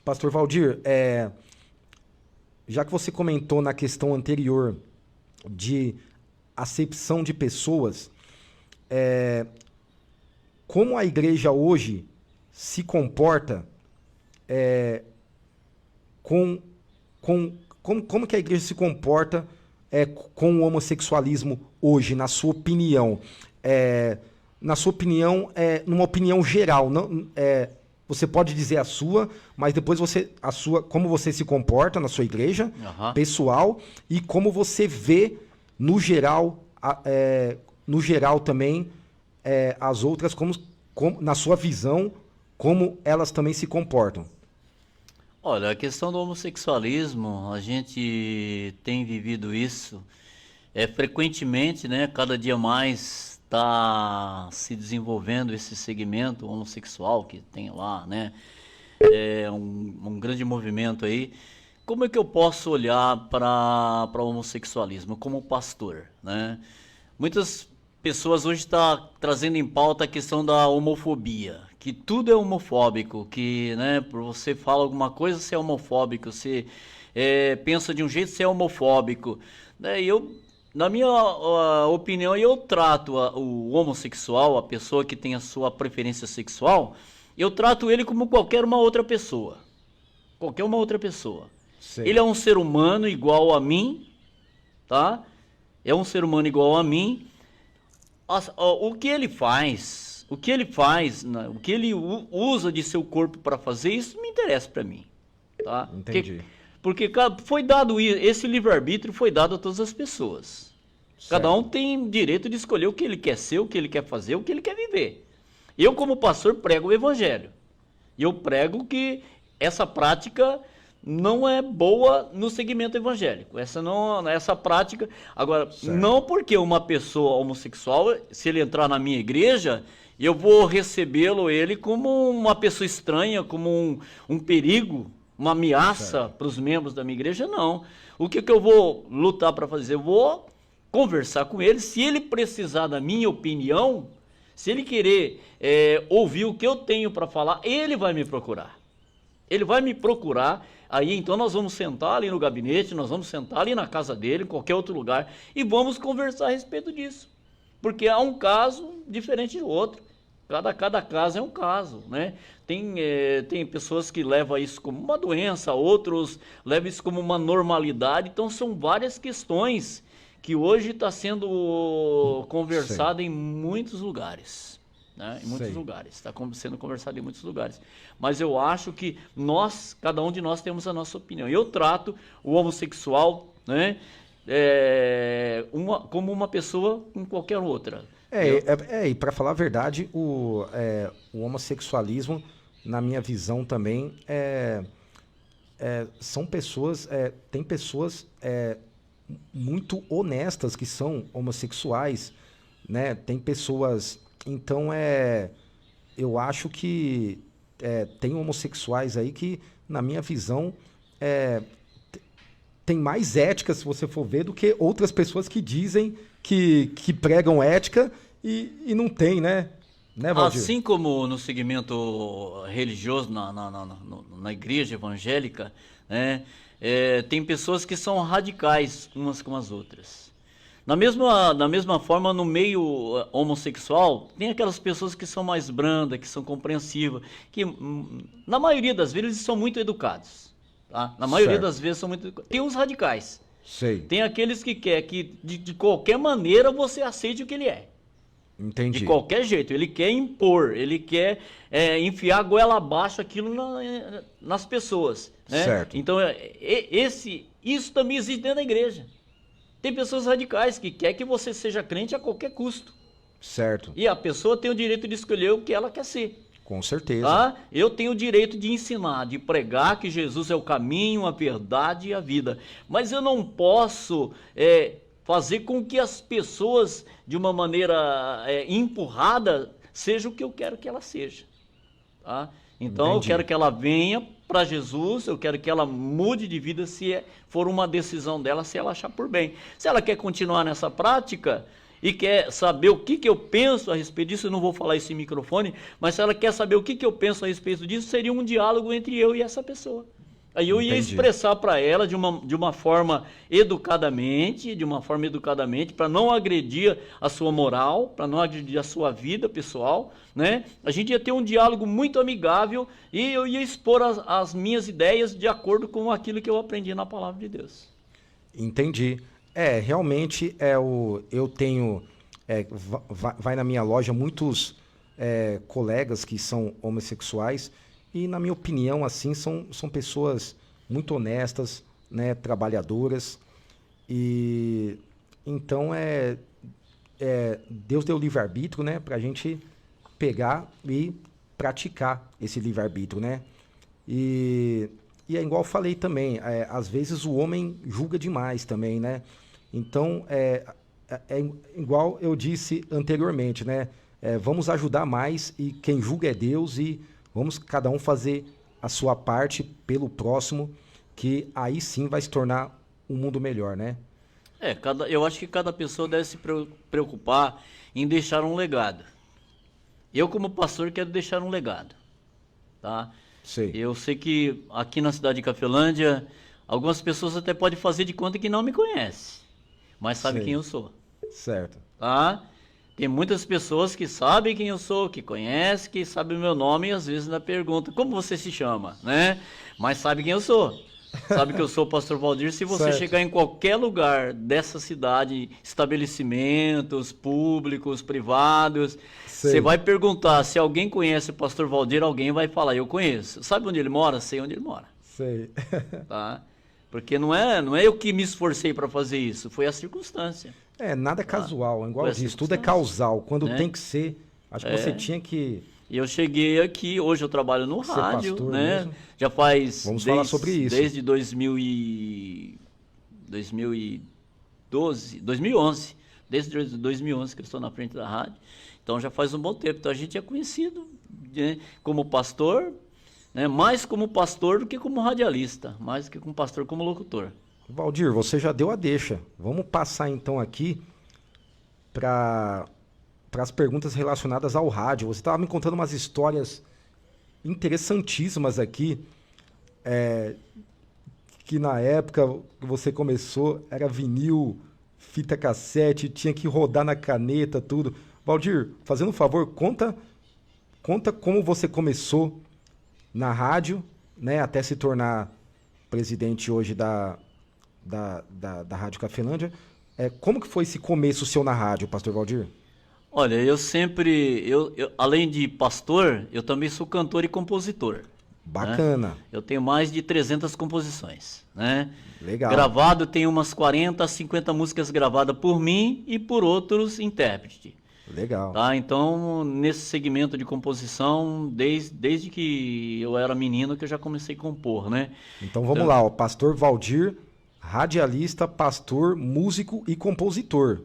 Pastor Valdir, já que você comentou na questão anterior de acepção de pessoas, como a igreja hoje se comporta como que a igreja se comporta com o homossexualismo hoje, na sua opinião? Na sua opinião, numa opinião geral, não, você pode dizer a sua, mas depois como você se comporta na sua igreja, pessoal, e como você vê no geral também as outras, na sua visão, como elas também se comportam. Olha, a questão do homossexualismo, a gente tem vivido isso frequentemente, né? Cada dia mais está se desenvolvendo esse segmento homossexual que tem lá, né? É um grande movimento aí. Como é que eu posso olhar para o homossexualismo como pastor, né? Muitas pessoas hoje estão trazendo em pauta a questão da homofobia, que tudo é homofóbico, que, né, por você falar alguma coisa, você é homofóbico, você pensa de um jeito, você é homofóbico. Né? Na minha opinião, eu trato o homossexual, a pessoa que tem a sua preferência sexual, eu trato ele como qualquer uma outra pessoa. Qualquer uma outra pessoa. Sim. Ele é um ser humano igual a mim, tá? É um ser humano igual a mim. O que ele faz, o que ele usa de seu corpo para fazer, isso me interessa para mim, tá? Entendi. Porque foi dado esse livre-arbítrio, foi dado a todas as pessoas. Certo. Cada um tem direito de escolher o que ele quer ser, o que ele quer fazer, o que ele quer viver. Eu, como pastor, prego o evangelho. E eu prego que essa prática não é boa no segmento evangélico. Essa prática... Agora, certo. Não porque uma pessoa homossexual, se ele entrar na minha igreja, eu vou ele como uma pessoa estranha, como um perigo, uma ameaça para os membros da minha igreja, não. O que eu vou lutar para fazer? Eu vou conversar com ele. Se ele precisar da minha opinião, se ele querer ouvir o que eu tenho para falar, ele vai me procurar. Ele vai me procurar. Aí então nós vamos sentar ali no gabinete, nós vamos sentar ali na casa dele, em qualquer outro lugar, e vamos conversar a respeito disso. Porque há um caso diferente do outro. Cada caso é um caso, né? Tem pessoas que levam isso como uma doença, outros levam isso como uma normalidade. Então são várias questões que hoje está sendo conversada em muitos lugares. Né? Em muitos lugares, está sendo conversado em muitos lugares. Mas eu acho que cada um de nós temos a nossa opinião. Eu trato o homossexual, né, como uma pessoa como qualquer outra. E para falar a verdade, o homossexualismo, na minha visão também, são pessoas, tem pessoas muito honestas que são homossexuais, né? Tem pessoas... Então, eu acho que tem homossexuais aí que, na minha visão, tem mais ética, se você for ver, do que outras pessoas que dizem que pregam ética e não tem, né? Valdir? Assim como no segmento religioso, na igreja evangélica, né, tem pessoas que são radicais umas com as outras. Da mesma forma, no meio homossexual, tem aquelas pessoas que são mais brandas, que são compreensivas, que na maioria das vezes eles são muito educados. Tá? Na maioria das vezes são muito educados. Tem os radicais. Sei. Tem aqueles que quer que de qualquer maneira você aceite o que ele é. Entendi. De qualquer jeito. Ele quer impor, ele quer enfiar a goela abaixo aquilo nas pessoas. Né? Certo. Então, isso também existe dentro da igreja. Tem pessoas radicais que quer que você seja crente a qualquer custo. Certo. E a pessoa tem o direito de escolher o que ela quer ser. Com certeza. Tá? Eu tenho o direito de ensinar, de pregar que Jesus é o caminho, a verdade e a vida. Mas eu não posso fazer com que as pessoas, de uma maneira empurrada, seja o que eu quero que ela seja. Tá? Então Entendi. eu quero que ela venha para Jesus, eu quero que ela mude de vida se for uma decisão dela, se ela achar por bem. Se ela quer continuar nessa prática e quer saber o que eu penso a respeito disso, eu não vou falar isso em microfone, mas se ela quer saber o que eu penso a respeito disso, seria um diálogo entre eu e essa pessoa. Aí eu ia expressar para ela de uma forma educadamente, para não agredir a sua moral, para não agredir a sua vida pessoal, né? A gente ia ter um diálogo muito amigável e eu ia expor as minhas ideias de acordo com aquilo que eu aprendi na palavra de Deus. Entendi. Realmente eu tenho, vai na minha loja muitos colegas que são homossexuais. E, na minha opinião, assim, são pessoas muito honestas, né, trabalhadoras. E então Deus deu livre-arbítrio, né, para a gente pegar e praticar esse livre-arbítrio, né? E é igual eu falei também, às vezes o homem julga demais também, né? Então, igual eu disse anteriormente, né? Vamos ajudar mais e quem julga é Deus e vamos cada um fazer a sua parte pelo próximo, que aí sim vai se tornar um mundo melhor, né? Eu acho que cada pessoa deve se preocupar em deixar um legado. Eu, como pastor, quero deixar um legado, tá? Sei. Eu sei que aqui na cidade de Cafelândia, algumas pessoas até podem fazer de conta que não me conhecem, mas sabem quem eu sou. Certo. Tá? Tem muitas pessoas que sabem quem eu sou, que conhecem, que sabem o meu nome e às vezes ainda perguntam, como você se chama, né? Mas sabe quem eu sou. Sabe que eu sou o pastor Valdir. Se você chegar em qualquer lugar dessa cidade, estabelecimentos públicos, privados, você vai perguntar se alguém conhece o pastor Valdir, alguém vai falar, eu conheço. Sabe onde ele mora? Sei onde ele mora. Sei. Tá? Porque não é eu que me esforcei para fazer isso, foi a circunstância. Nada é casual, igual eu disse, tudo é causal. Quando tem que ser, acho que você tinha que... E eu cheguei aqui, hoje eu trabalho no rádio, pastor né? mesmo. Já faz... Vamos falar sobre isso. Desde 2012, 2011. Desde 2011 que eu estou na frente da rádio. Então já faz um bom tempo. Então a gente é conhecido, né, como pastor, né? Mais como pastor do que como radialista. Mais do que como pastor, como locutor. Valdir, você já deu a deixa. Vamos passar então aqui para as perguntas relacionadas ao rádio. Você estava me contando umas histórias interessantíssimas aqui, que na época que você começou era vinil, fita cassete, tinha que rodar na caneta, tudo. Valdir, fazendo um favor, conta como você começou na rádio, né, até se tornar presidente hoje da Rádio Cafelândia. Como que foi esse começo seu na rádio, pastor Valdir? Olha, eu além de pastor, eu também sou cantor e compositor. Bacana. Né? Eu tenho mais de 300 composições, né? Legal. Gravado, tem umas 40 a 50 músicas gravadas por mim e por outros intérpretes. Legal. Tá? Então, nesse segmento de composição, desde que eu era menino que eu já comecei a compor, né? Então vamos lá, ó, pastor Valdir, radialista, pastor, músico e compositor.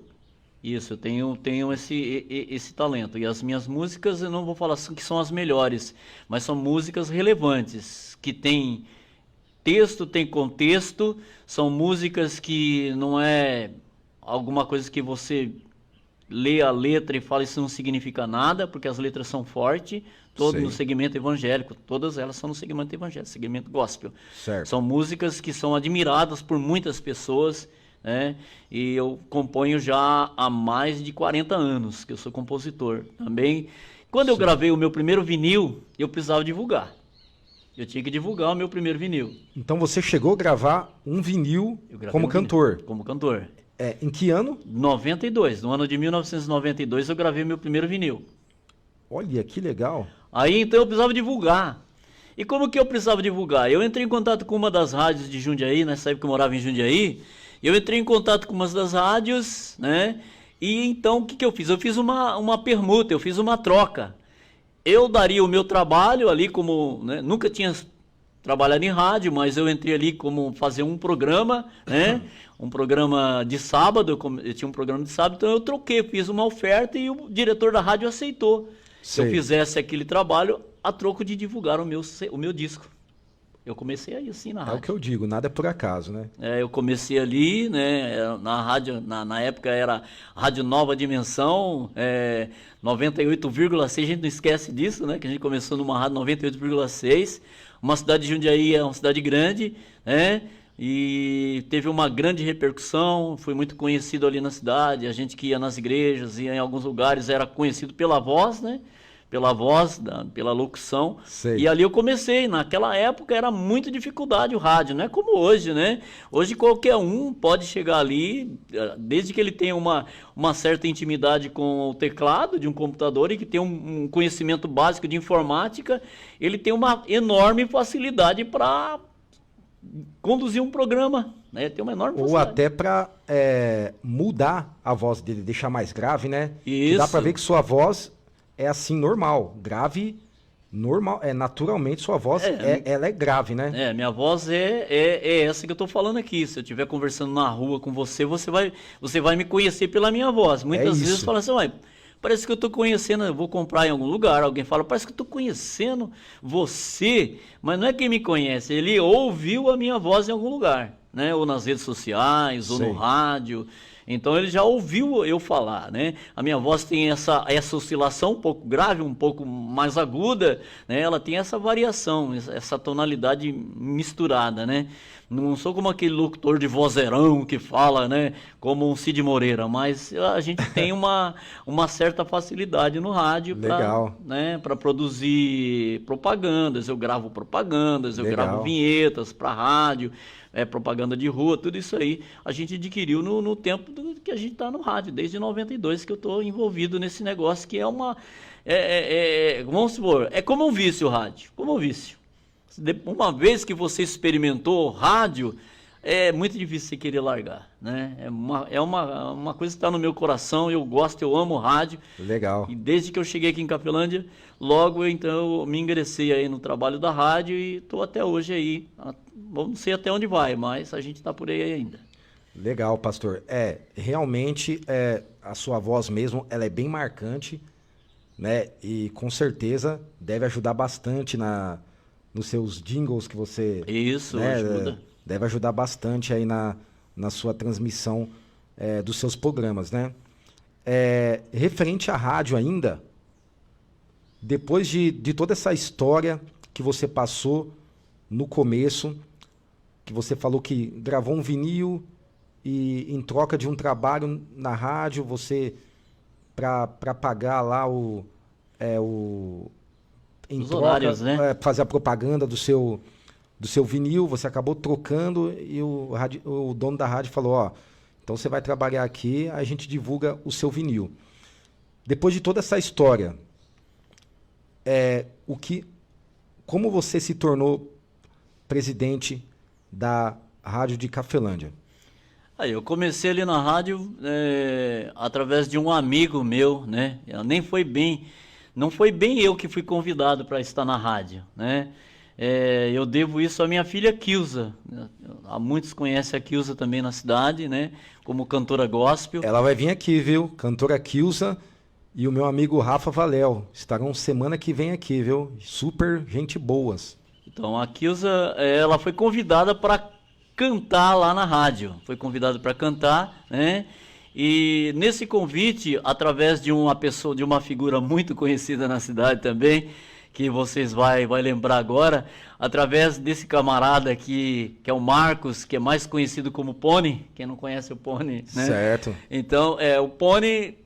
Isso, eu tenho esse talento. E as minhas músicas, eu não vou falar que são as melhores, mas são músicas relevantes, que tem texto, tem contexto, são músicas que não é alguma coisa que você lê a letra e fala isso não significa nada, porque as letras são fortes, no segmento evangélico, todas elas são no segmento evangélico, segmento gospel. Certo. São músicas que são admiradas por muitas pessoas, né? E eu componho já há mais de 40 anos que eu sou compositor também. Quando eu gravei o meu primeiro vinil, eu precisava divulgar. Eu tinha que divulgar o meu primeiro vinil. Então você chegou a gravar um vinil como cantor? Como cantor. Em que ano? 92. No ano de 1992 eu gravei meu primeiro vinil. Olha, que legal. Aí então eu precisava divulgar. E como que eu precisava divulgar? Eu entrei em contato com uma das rádios de Jundiaí, nessa época eu morava em Jundiaí. Eu entrei em contato com uma das rádios, né? E então o que eu fiz? Eu fiz uma permuta, eu fiz uma troca. eu daria o meu trabalho ali como, né, nunca tinha trabalhado em rádio, mas eu entrei ali como fazer um programa, né, um programa de sábado, eu tinha um programa de sábado, então eu troquei, fiz uma oferta e o diretor da rádio aceitou que eu fizesse aquele trabalho a troco de divulgar o meu disco. Eu comecei aí assim na rádio. É o que eu digo, nada é por acaso, né? Eu comecei ali, né, na rádio, na época era Rádio Nova Dimensão, 98,6, a gente não esquece disso, né, que a gente começou numa rádio 98,6, uma cidade de Jundiaí é uma cidade grande, né, e teve uma grande repercussão, foi muito conhecido ali na cidade, a gente que ia nas igrejas, ia em alguns lugares, era conhecido pela voz, né, pela voz, pela locução. Sei. E ali eu comecei. Naquela época era muita dificuldade o rádio, não é como hoje, né? Hoje qualquer um pode chegar ali, desde que ele tenha uma certa intimidade com o teclado de um computador e que tenha um conhecimento básico de informática, ele tem uma enorme facilidade para conduzir um programa, né? Tem uma enorme facilidade. Ou até para mudar a voz dele, deixar mais grave, né? Isso. Dá para ver que sua voz é assim, normal, grave, normal, naturalmente sua voz, ela é grave, né? Minha voz é essa que eu tô falando aqui. Se eu estiver conversando na rua com você, você vai me conhecer pela minha voz. Muitas vezes fala assim, ué, parece que eu tô conhecendo, eu vou comprar em algum lugar, alguém fala, parece que eu tô conhecendo você, mas não é quem me conhece, ele ouviu a minha voz em algum lugar, né? Ou nas redes sociais, ou no rádio. Então ele já ouviu eu falar, né? A minha voz tem essa oscilação um pouco grave, um pouco mais aguda, né? Ela tem essa variação, essa tonalidade misturada, né? Não sou como aquele locutor de vozeirão que fala, né? Como um Cid Moreira, mas a gente tem uma certa facilidade no rádio para produzir propagandas. Eu gravo propagandas, eu gravo vinhetas para rádio. Propaganda de rua, tudo isso aí a gente adquiriu no tempo que a gente está no rádio, desde 92 que eu estou envolvido nesse negócio que é vamos supor, é como um vício o rádio, como um vício. Uma vez que você experimentou o rádio, é muito difícil você querer largar, né? É uma coisa que está no meu coração, eu gosto, eu amo o rádio. Legal. E desde que eu cheguei aqui em Cafelândia, logo então eu me ingressei aí no trabalho da rádio e estou até hoje aí. Não sei até onde vai, mas a gente está por aí ainda. Legal, pastor. Realmente a sua voz mesmo, ela é bem marcante, né? E com certeza deve ajudar bastante nos seus jingles que você... Isso, né, ajuda. Deve ajudar bastante aí na sua transmissão dos seus programas, né? Referente à rádio ainda, depois de toda essa história que você passou no começo, que você falou que gravou um vinil e em troca de um trabalho na rádio, você, para pagar lá os horários, né? Fazer a propaganda do seu vinil, você acabou trocando e o dono da rádio falou, então você vai trabalhar aqui, a gente divulga o seu vinil. Depois de toda essa história, como você se tornou presidente da Rádio de Cafelândia? Aí eu comecei ali na rádio através de um amigo meu, né? Não foi bem eu que fui convidado para estar na rádio, né? Eu devo isso à minha filha Kilza. Há muitos conhecem a Kilza também na cidade, né? Como cantora gospel. Ela vai vir aqui, viu? Cantora Kilza e o meu amigo Rafa Valéu estarão semana que vem aqui, viu? Super gente boas. Então a Kilza, ela foi convidada para cantar lá na rádio. Foi convidada para cantar, né? E nesse convite, através de uma figura muito conhecida na cidade também, que vocês vai lembrar agora, através desse camarada que é o Marcos, que é mais conhecido como Pony, quem não conhece o Pony, né? Certo. Então, o Pony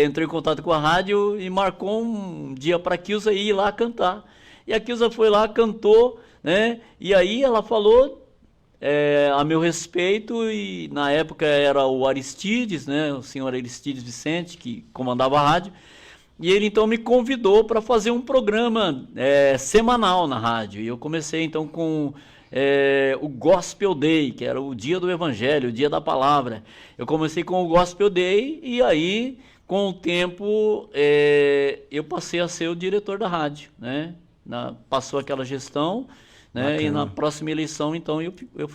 entrou em contato com a rádio e marcou um dia para a Kilza ir lá cantar. E a Kilza foi lá, cantou, né? E aí ela falou a meu respeito, e na época era o Aristides, né? O senhor Aristides Vicente, que comandava a rádio. E ele então me convidou para fazer um programa semanal na rádio. E eu comecei então com o Gospel Day, que era o dia do Evangelho, o dia da palavra. Eu comecei com o Gospel Day e aí Com o tempo, eu passei a ser o diretor da rádio, né? Passou aquela gestão, né? Bacana. E na próxima eleição, então, eu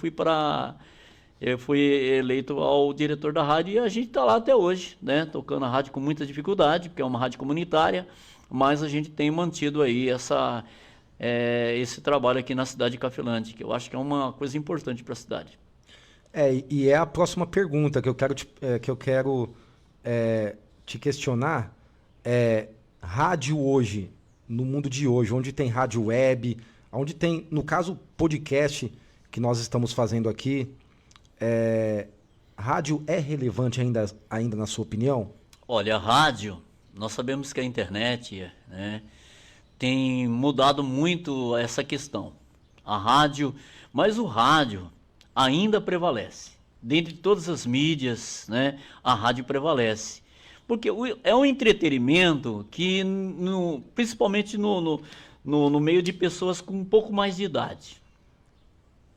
fui eleito ao diretor da rádio e a gente está lá até hoje, né? Tocando a rádio com muita dificuldade, porque é uma rádio comunitária, mas a gente tem mantido aí esse trabalho aqui na cidade de Cafelândia, que eu acho que é uma coisa importante para a cidade. E é a próxima pergunta que eu quero te questionar. Rádio hoje, no mundo de hoje, onde tem rádio web, onde tem, no caso, podcast que nós estamos fazendo aqui, rádio é relevante ainda na sua opinião? Olha, a rádio, nós sabemos que a internet, né, tem mudado muito essa questão. A rádio, mas o rádio ainda prevalece. Dentre todas as mídias, né, a rádio prevalece. Porque é um entretenimento que, principalmente no meio de pessoas com um pouco mais de idade,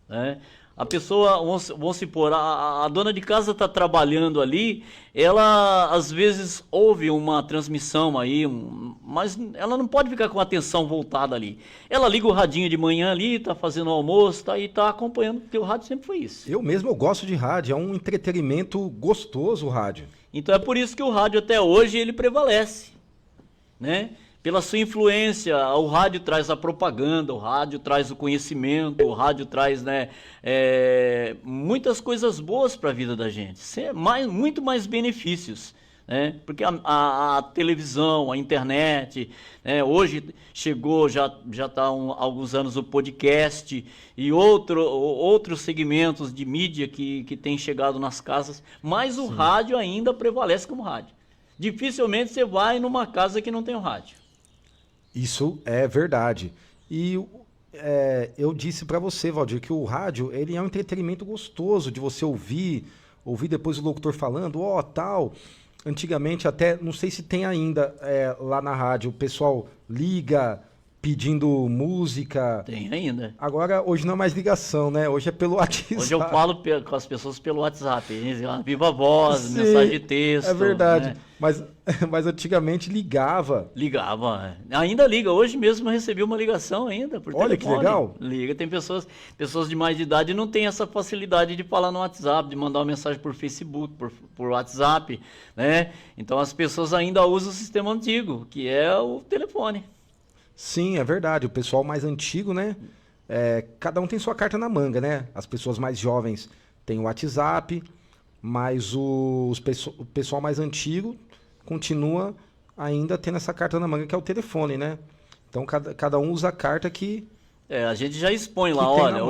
né? A pessoa, vamos supor, a dona de casa está trabalhando ali, ela às vezes ouve uma transmissão aí, mas ela não pode ficar com a atenção voltada ali. Ela liga o radinho de manhã ali, está fazendo o almoço, está acompanhando, porque o rádio sempre foi isso. Eu gosto de rádio, é um entretenimento gostoso o rádio. Então é por isso que o rádio até hoje ele prevalece, né? Pela sua influência, o rádio traz a propaganda, o rádio traz o conhecimento, o rádio traz, né, muitas coisas boas para a vida da gente, muito mais benefícios, né? Porque a televisão, a internet, né, hoje chegou, já está há alguns anos o podcast e outros segmentos de mídia que tem chegado nas casas, mas o rádio ainda prevalece como rádio. Dificilmente você vai numa casa que não tem o rádio. Isso é verdade. E eu disse para você, Valdir, que o rádio ele é um entretenimento gostoso de você ouvir depois o locutor falando, tal. Antigamente até, não sei se tem ainda lá na rádio, o pessoal liga pedindo música. Tem ainda. Agora, hoje não é mais ligação, né? Hoje é pelo WhatsApp. Hoje eu falo com as pessoas pelo WhatsApp, viva voz, Sim, mensagem de texto. É verdade, né? mas antigamente ligava. Ligava, ainda liga. Hoje mesmo eu recebi uma ligação ainda por telefone. Olha que legal. Liga, tem pessoas de mais de idade não tem essa facilidade de falar no WhatsApp, de mandar uma mensagem por Facebook, por WhatsApp, né? Então as pessoas ainda usam o sistema antigo, que é o telefone. Sim, é verdade. O pessoal mais antigo, né? Cada um tem sua carta na manga, né? As pessoas mais jovens têm o WhatsApp, mas o pessoal mais antigo continua ainda tendo essa carta na manga, que é o telefone, né? Então, cada um usa a carta que... A gente já expõe lá, olha,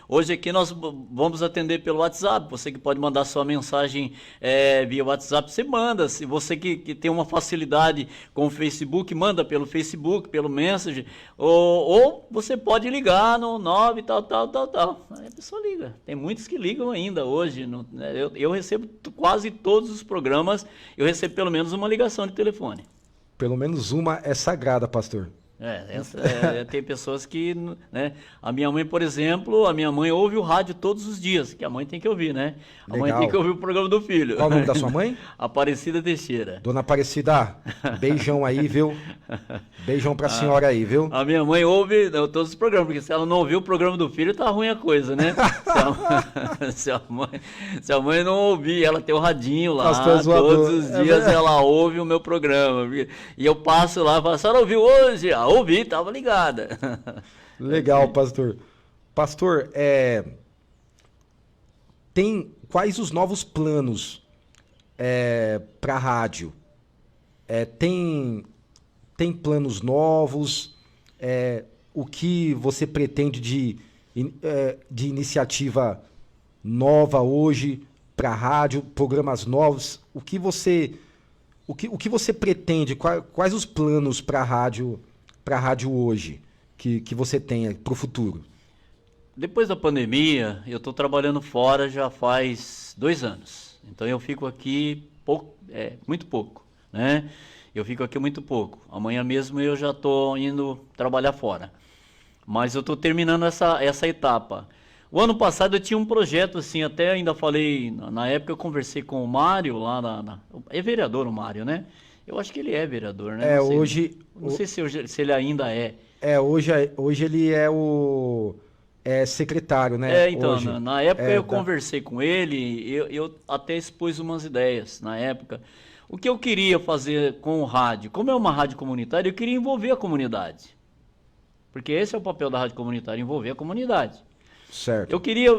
hoje aqui nós vamos atender pelo WhatsApp, você que pode mandar sua mensagem via WhatsApp, você manda, se você que tem uma facilidade com o Facebook, manda pelo Facebook, pelo Messenger, ou você pode ligar no 9 tal, aí a pessoa liga, tem muitos que ligam ainda hoje, eu recebo quase todos os programas, eu recebo pelo menos uma ligação de telefone. Pelo menos uma é sagrada, pastor. Tem pessoas que, né? A minha mãe, por exemplo, ouve o rádio todos os dias, que a mãe tem que ouvir, né? A mãe tem que ouvir o programa do filho. Qual o nome da sua mãe? Aparecida Teixeira. Dona Aparecida, beijão aí, viu? Beijão pra senhora aí, viu? A minha mãe ouve todos os programas, porque se ela não ouvir o programa do filho, tá ruim a coisa, né? Se a mãe não ouvir, ela tem o radinho lá, todos os dias ela ouve o meu programa. E eu passo lá e falo, a senhora ouviu hoje? Ouvi, tava ligada. Legal, pastor. Pastor, quais os novos planos para a rádio? Tem planos novos? O que você pretende de iniciativa nova hoje para a rádio? Programas novos? O que você pretende? Quais os planos para a rádio hoje que você tem para o futuro? Depois da pandemia, eu estou trabalhando fora já faz 2 anos. Então eu fico aqui muito pouco, né? Eu fico aqui muito pouco. Amanhã mesmo eu já estou indo trabalhar fora. Mas eu estou terminando essa etapa. O ano passado eu tinha um projeto assim, até ainda falei, na época eu conversei com o Mário lá é vereador o Mário, né? Eu acho que ele é vereador, né? Não sei, hoje... Não sei se ele ainda é. Hoje ele é o secretário, né? Então, hoje. na época eu conversei com ele, eu até expus umas ideias na época. O que eu queria fazer com o rádio? Como é uma rádio comunitária, eu queria envolver a comunidade. Porque esse é o papel da rádio comunitária, envolver a comunidade. Certo. Eu queria...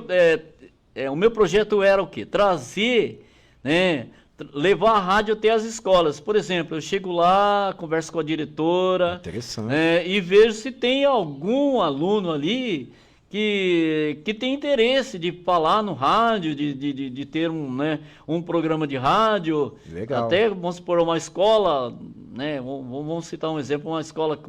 o meu projeto era o quê? Trazer, né, levar a rádio até as escolas. Por exemplo, eu chego lá, converso com a diretora... Interessante. E vejo se tem algum aluno ali que tem interesse de falar no rádio, de ter um programa de rádio. Legal. Até, vamos supor, uma escola, né? Vamos citar um exemplo, uma escola,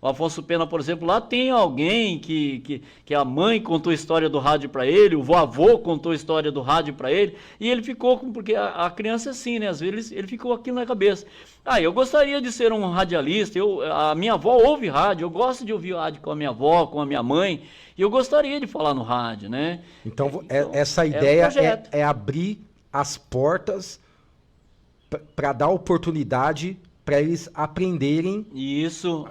o Afonso Pena, por exemplo, lá tem alguém que a mãe contou a história do rádio para ele, o avô contou a história do rádio para ele, e ele ficou porque a criança é assim, né? Às vezes ele ficou aquilo na cabeça. Eu gostaria de ser um radialista, a minha avó ouve rádio, eu gosto de ouvir rádio com a minha avó, com a minha mãe, e eu gostaria de falar no rádio, né? Então essa ideia é abrir as portas para dar oportunidade para eles aprenderem isso,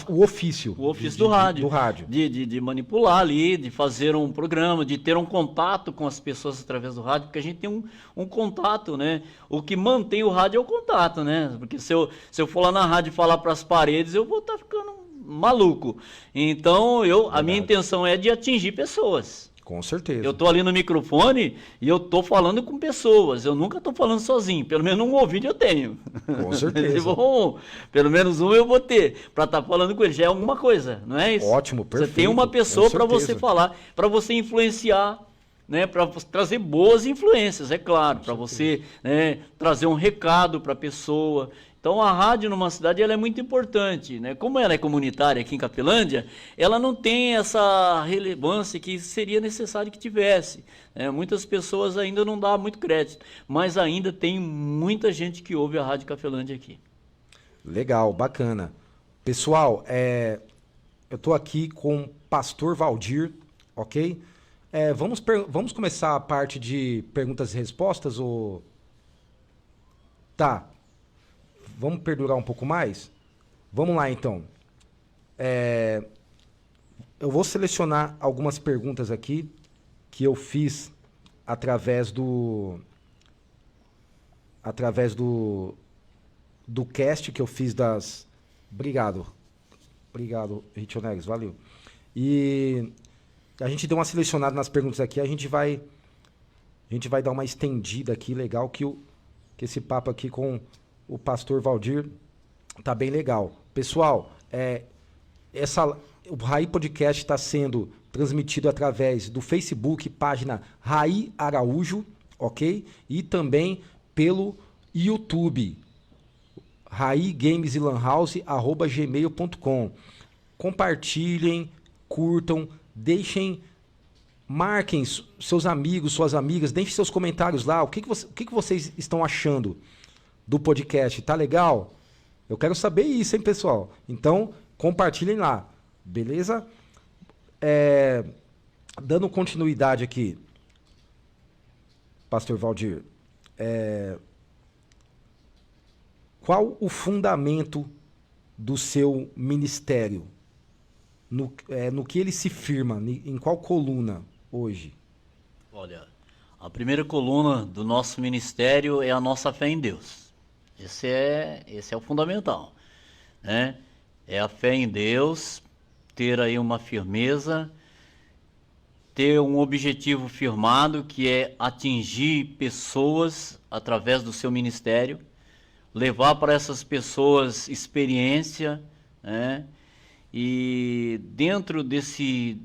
o ofício. O ofício do rádio. De manipular ali, de fazer um programa, de ter um contato com as pessoas através do rádio, porque a gente tem um contato, né? O que mantém o rádio é o contato, né? Porque se eu for lá na rádio e falar para as paredes, eu vou estar ficando maluco. Então, a minha intenção é de atingir pessoas. Com certeza. Eu tô ali no microfone e eu tô falando com pessoas. Eu nunca tô falando sozinho. Pelo menos um ouvinte eu tenho. Com certeza. Pelo menos um eu vou ter para estar falando com ele. Já é alguma coisa, não é isso? Ótimo, perfeito. Você tem uma pessoa para você falar, para você influenciar, né? Para trazer boas influências, é claro. Para você, né, trazer um recado para a pessoa. Então a rádio numa cidade ela é muito importante, né? Como ela é comunitária aqui em Capelândia, ela não tem essa relevância que seria necessário que tivesse. Muitas pessoas ainda não dão muito crédito, mas ainda tem muita gente que ouve a Rádio Cafelândia aqui. Legal, bacana. Pessoal, eu estou aqui com o Pastor Valdir, ok? Vamos começar a parte de perguntas e respostas? Ou... Tá. Vamos perdurar um pouco mais? Vamos lá, então. Eu vou selecionar algumas perguntas aqui que eu fiz através do cast que eu fiz das... Obrigado, Ritionegs, valeu. E a gente deu uma selecionada nas perguntas aqui, a gente vai dar uma estendida aqui, legal, que esse papo aqui com o Pastor Valdir tá bem legal. Pessoal, o Raí Podcast está sendo transmitido através do Facebook, página Raí Araújo, ok? E também pelo YouTube, raigameslandhouse@gmail.com. Compartilhem, curtam, marquem seus amigos, suas amigas, deixem seus comentários lá. O que vocês estão achando do podcast? Tá legal? Eu quero saber isso, hein, pessoal? Então, compartilhem lá, beleza? Dando continuidade aqui, Pastor Valdir, qual o fundamento do seu ministério? No que ele se firma? Em qual coluna hoje? Olha, a primeira coluna do nosso ministério é a nossa fé em Deus. Esse é o fundamental, né? É a fé em Deus, ter aí uma firmeza, ter um objetivo firmado, que é atingir pessoas através do seu ministério, levar para essas pessoas experiência, né? E dentro desse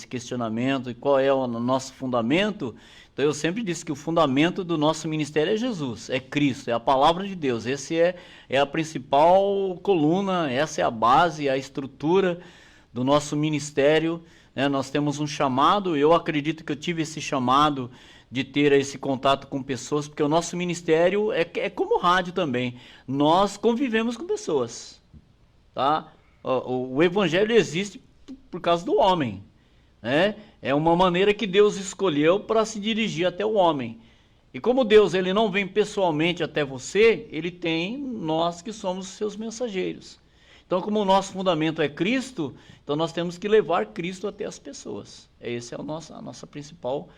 questionamento, qual é o nosso fundamento? Então eu sempre disse que o fundamento do nosso ministério é Jesus, é Cristo, é a palavra de Deus. Esse é a principal coluna, essa é a base, a estrutura do nosso ministério, né? Nós temos um chamado, eu acredito que eu tive esse chamado de ter esse contato com pessoas, porque o nosso ministério é como rádio também. Nós convivemos com pessoas, tá? O evangelho existe por causa do homem, né? É uma maneira que Deus escolheu para se dirigir até o homem. E como Deus ele não vem pessoalmente até você, ele tem nós que somos seus mensageiros. Então, como o nosso fundamento é Cristo, então nós temos que levar Cristo até as pessoas. Esse é o nosso principal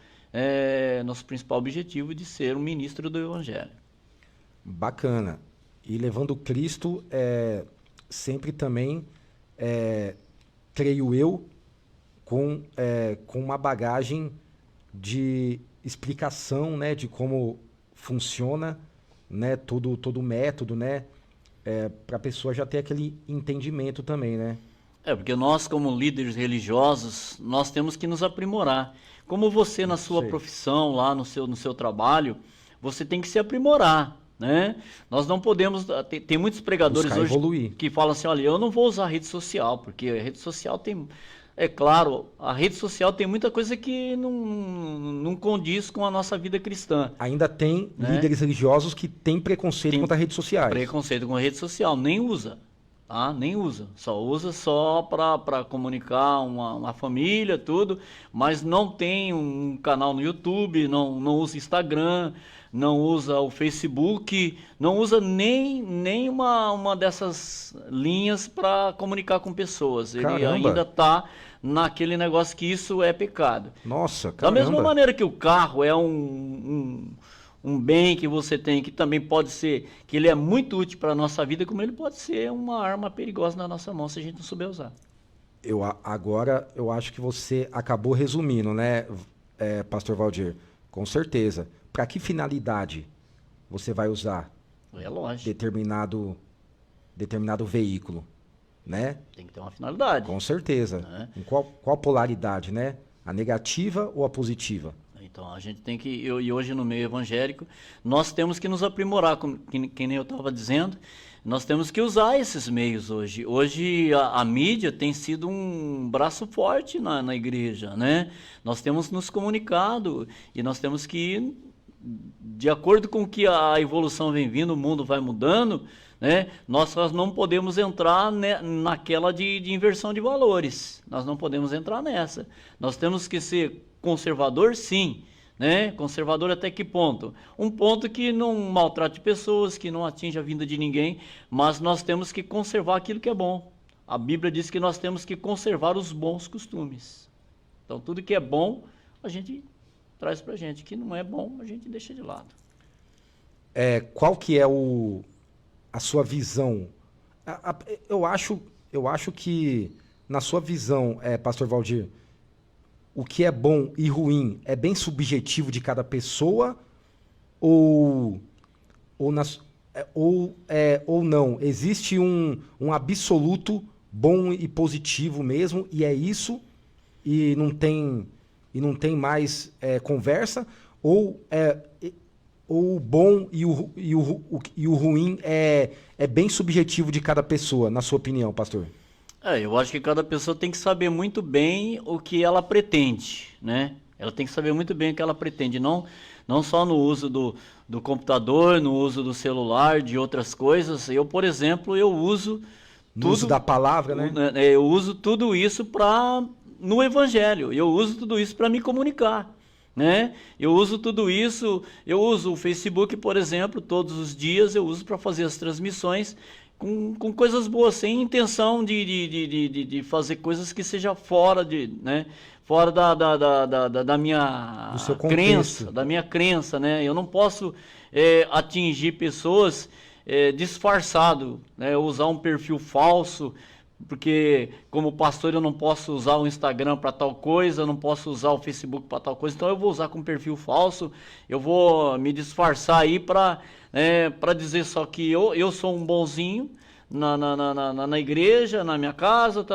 objetivo de ser um ministro do Evangelho. Bacana. E levando Cristo, sempre também, creio eu, com uma bagagem de explicação, né, de como funciona, né, todo o método, né, para a pessoa já ter aquele entendimento também, né? Porque nós, como líderes religiosos, nós temos que nos aprimorar. Como você, na sua profissão, lá no seu trabalho, você tem que se aprimorar, né? Nós não podemos... Tem muitos pregadores buscar hoje evoluir. que falam assim, olha, eu não vou usar a rede social, porque a rede social tem... É claro, a rede social tem muita coisa que não condiz com a nossa vida cristã. Ainda tem líderes religiosos que têm preconceito contra redes sociais. Preconceito com a rede social, nem usa. Tá? Nem usa. Só usa para comunicar uma família, tudo, mas não tem um canal no YouTube, não usa Instagram, não usa o Facebook, não usa nem uma dessas linhas para comunicar com pessoas. Ele ainda está naquele negócio que isso é pecado. Nossa, caramba. Da mesma maneira que o carro é um bem que você tem, que também pode ser, que ele é muito útil para a nossa vida, como ele pode ser uma arma perigosa na nossa mão se a gente não souber usar. Agora, eu acho que você acabou resumindo, né, Pastor Valdir? Com certeza. Para que finalidade você vai usar determinado veículo, né? Tem que ter uma finalidade. Com certeza. Em qual polaridade, né? A negativa ou a positiva? Então, a gente tem que... E hoje, no meio evangélico, nós temos que nos aprimorar, que nem eu estava dizendo, nós temos que usar esses meios hoje. Hoje, a mídia tem sido um braço forte na igreja, né? Nós temos nos comunicado e nós temos que, de acordo com que a evolução vem vindo, o mundo vai mudando, né? Nós não podemos entrar naquela de inversão de valores. Nós não podemos entrar nessa. Nós temos que ser conservador, sim, né? Conservador até que ponto? Um ponto que não maltrate pessoas, que não atinja a vida de ninguém, mas nós temos que conservar aquilo que é bom. A Bíblia diz que nós temos que conservar os bons costumes. Então, tudo que é bom, a gente traz pra gente. Que não é bom, a gente deixa de lado. Qual que é a sua visão? Eu acho que, na sua visão, Pastor Valdir, o que é bom e ruim é bem subjetivo de cada pessoa ou não? Existe um absoluto bom e positivo mesmo, e é isso, e não tem mais conversa? Ou o bom e o ruim é bem subjetivo de cada pessoa, na sua opinião, pastor? Eu acho que cada pessoa tem que saber muito bem o que ela pretende, né? Ela tem que saber muito bem o que ela pretende, não só no uso do computador, no uso do celular, de outras coisas. Eu, por exemplo, uso no uso da palavra, né? Eu uso tudo isso no Evangelho. Eu uso tudo isso para me comunicar, né? Eu uso tudo isso. Eu uso o Facebook, por exemplo, todos os dias. Eu uso para fazer as transmissões com coisas boas, sem intenção de fazer coisas que seja fora né? Fora da minha crença, né? Eu não posso atingir pessoas disfarçado, né? Usar um perfil falso, porque como pastor eu não posso usar o Instagram para tal coisa, eu não posso usar o Facebook para tal coisa, então eu vou usar com perfil falso, eu vou me disfarçar aí para dizer só que eu sou um bonzinho na igreja, na minha casa,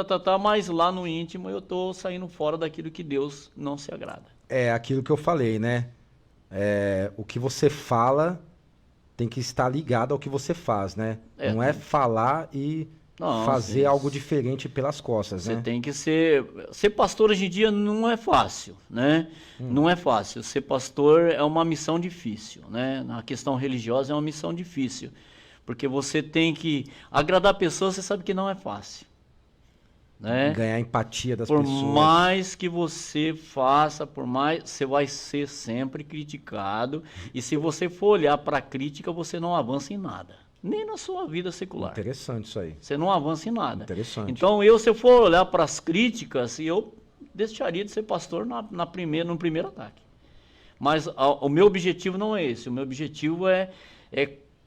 mas lá no íntimo eu estou saindo fora daquilo que Deus não se agrada. É aquilo que eu falei, né? O que você fala tem que estar ligado ao que você faz, né? Não é falar e fazer algo diferente pelas costas, né? Você tem que ser pastor hoje em dia não é fácil, né? Não é fácil. Ser pastor é uma missão difícil, né? Na questão religiosa é uma missão difícil, porque você tem que agradar pessoas, você sabe que não é fácil. né? Ganhar a empatia das Por pessoas. mais que você faça, por mais você vai ser sempre criticado. E se você for olhar para a crítica, você não avança em nada, nem na sua vida secular. Interessante isso aí. Você não avança em nada. Interessante. Então, se eu for olhar para as críticas, eu deixaria de ser pastor no primeiro ataque. Mas o meu objetivo não é esse. O meu objetivo é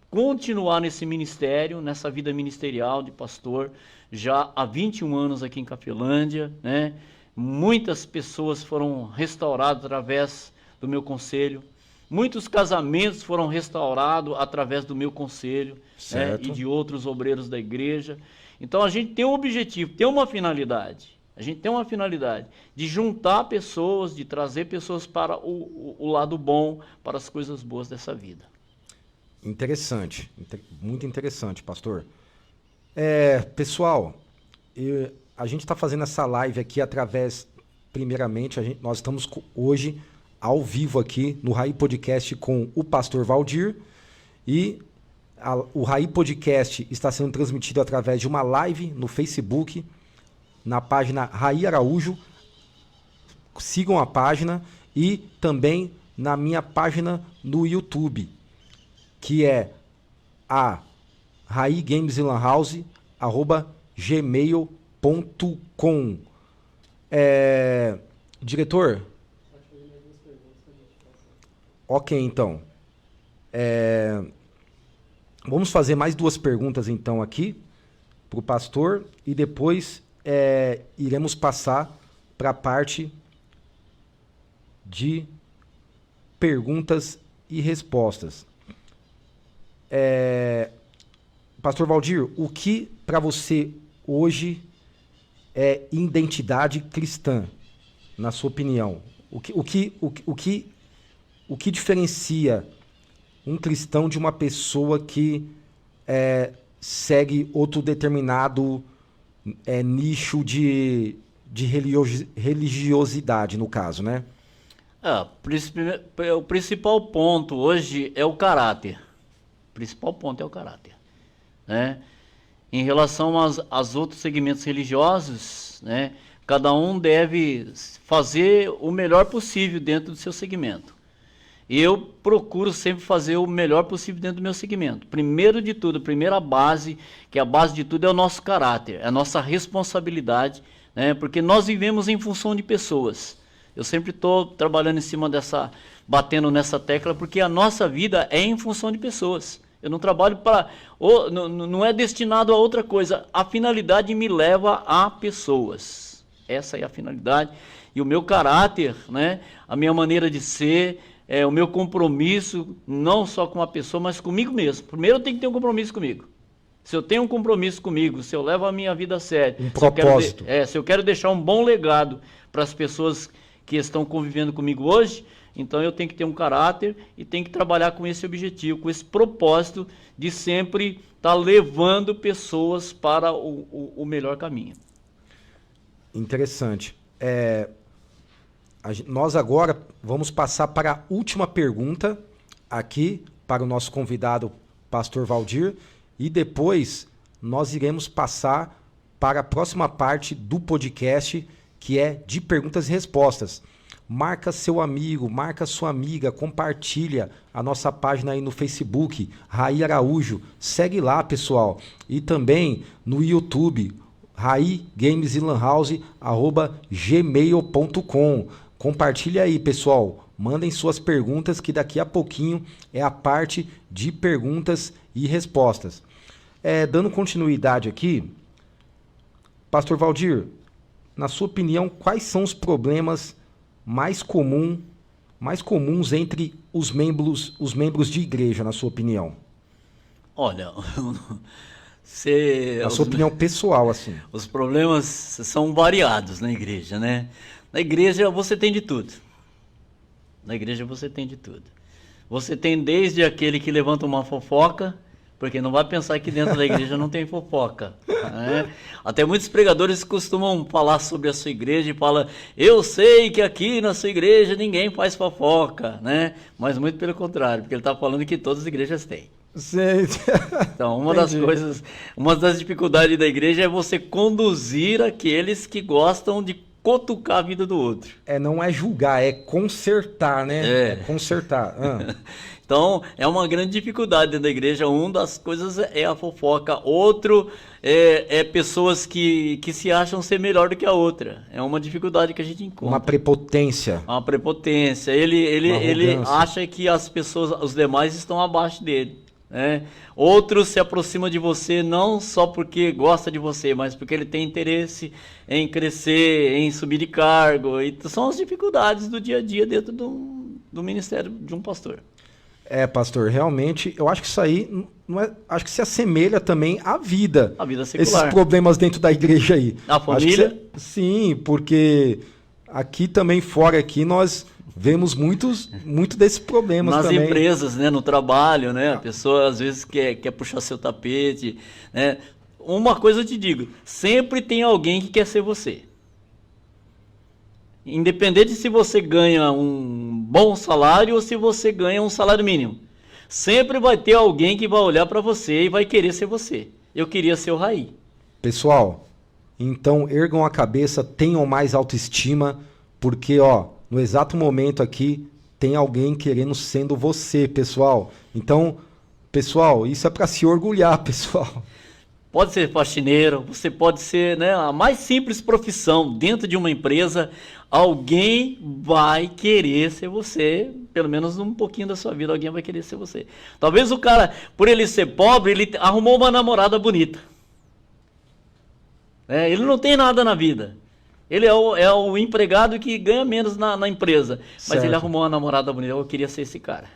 continuar nesse ministério, nessa vida ministerial de pastor, já há 21 anos aqui em Cafelândia, né? Muitas pessoas foram restauradas através do meu conselho. Muitos casamentos foram restaurados através do meu conselho, né? E de outros obreiros da igreja. Então a gente tem um objetivo, tem uma finalidade. A gente tem uma finalidade de juntar pessoas, de trazer pessoas para o lado bom, para as coisas boas dessa vida. Interessante, muito interessante, pastor. Pessoal, a gente está fazendo essa live aqui através, primeiramente, nós estamos hoje ao vivo aqui no Raí Podcast com o pastor Valdir, e o Raí Podcast está sendo transmitido através de uma live no Facebook, na página Raí Araújo. Sigam a página, e também na minha página no YouTube, que é a Raí Games e Lan House, @gmail.com. Diretor? Ok, então. Vamos fazer mais 2 perguntas então aqui para o pastor, e depois iremos passar para a parte de perguntas e respostas. Pastor Valdir, o que para você hoje é identidade cristã, na sua opinião? O que diferencia um cristão de uma pessoa que segue outro determinado nicho de religiosidade, no caso, né? O principal ponto hoje é o caráter. O principal ponto é o caráter, né? Em relação aos outros segmentos religiosos, né, cada um deve fazer o melhor possível dentro do seu segmento. Eu procuro sempre fazer o melhor possível dentro do meu segmento. Primeiro de tudo, a primeira base, que a base de tudo é o nosso caráter, é a nossa responsabilidade, né, porque nós vivemos em função de pessoas. Eu sempre estou trabalhando em cima batendo nessa tecla, porque a nossa vida é em função de pessoas. Eu não trabalho não é destinado a outra coisa. A finalidade me leva a pessoas. Essa é a finalidade. E o meu caráter, né, a minha maneira de ser, o meu compromisso, não só com a pessoa, mas comigo mesmo. Primeiro eu tenho que ter um compromisso comigo. Se eu tenho um compromisso comigo, se eu levo a minha vida a sério, um propósito. Se eu quero deixar um bom legado para as pessoas que estão convivendo comigo hoje, então eu tenho que ter um caráter e tenho que trabalhar com esse objetivo, com esse propósito de sempre estar levando pessoas para o melhor caminho. Interessante. Nós agora vamos passar para a última pergunta aqui para o nosso convidado, pastor Valdir, e depois nós iremos passar para a próxima parte do podcast, que é de perguntas e respostas. Marca seu amigo, marca sua amiga, compartilha a nossa página aí no Facebook, Raí Araújo. Segue lá, pessoal. E também no YouTube, Raí Games e Lan House, @gmail.com. Compartilha aí, pessoal. Mandem suas perguntas, que daqui a pouquinho é a parte de perguntas e respostas. Dando continuidade aqui, pastor Valdir, na sua opinião, quais são os problemas mais comuns entre os membros de igreja, na sua opinião? Olha, na sua opinião pessoal, assim. Os problemas são variados na igreja, né? Na igreja você tem de tudo. Na igreja você tem de tudo. Você tem desde aquele que levanta uma fofoca, porque não vai pensar que dentro da igreja não tem fofoca, né? Até muitos pregadores costumam falar sobre a sua igreja e falam: eu sei que aqui na sua igreja ninguém faz fofoca, né? Mas muito pelo contrário, porque ele está falando que todas as igrejas têm. Sei. Então, uma das Entendi. coisas, uma das dificuldades da igreja é você conduzir aqueles que gostam de cutucar a vida do outro. Não é julgar, é consertar, né? É É. consertar. Então, é uma grande dificuldade dentro da igreja. Uma das coisas é a fofoca, outro é pessoas que se acham ser melhor do que a outra. É uma dificuldade que a gente encontra. Uma prepotência. Uma prepotência. Ele arrogância. acha que as pessoas, os demais estão abaixo dele, né? Outros se aproximam de você não só porque gosta de você, mas porque ele tem interesse em crescer, em subir de cargo. E são as dificuldades do dia a dia dentro do ministério de um pastor. Pastor, realmente, eu acho que isso aí não é, acho que se assemelha também à vida. A vida Esses secular. problemas dentro da igreja aí. A Acho que família? sim, porque aqui também fora aqui nós vemos muito desses problemas Nas também. empresas, né, no trabalho, né, a pessoa às vezes quer puxar seu tapete, né. Uma coisa eu te digo, sempre tem alguém que quer ser você. Independente se você ganha um bom salário ou se você ganha um salário mínimo. Sempre vai ter alguém que vai olhar para você e vai querer ser você. Eu queria ser o Raí. Pessoal, então ergam a cabeça, tenham mais autoestima, porque no exato momento aqui tem alguém querendo sendo você, pessoal. Então, pessoal, isso é para se orgulhar, pessoal. Pode ser faxineiro, você pode ser, né, a mais simples profissão dentro de uma empresa, alguém vai querer ser você, pelo menos um pouquinho da sua vida, alguém vai querer ser você. Talvez o cara, por ele ser pobre, ele arrumou uma namorada bonita. Ele não tem nada na vida. Ele é o empregado que ganha menos na empresa, mas Certo. ele arrumou uma namorada bonita. Eu queria ser esse cara,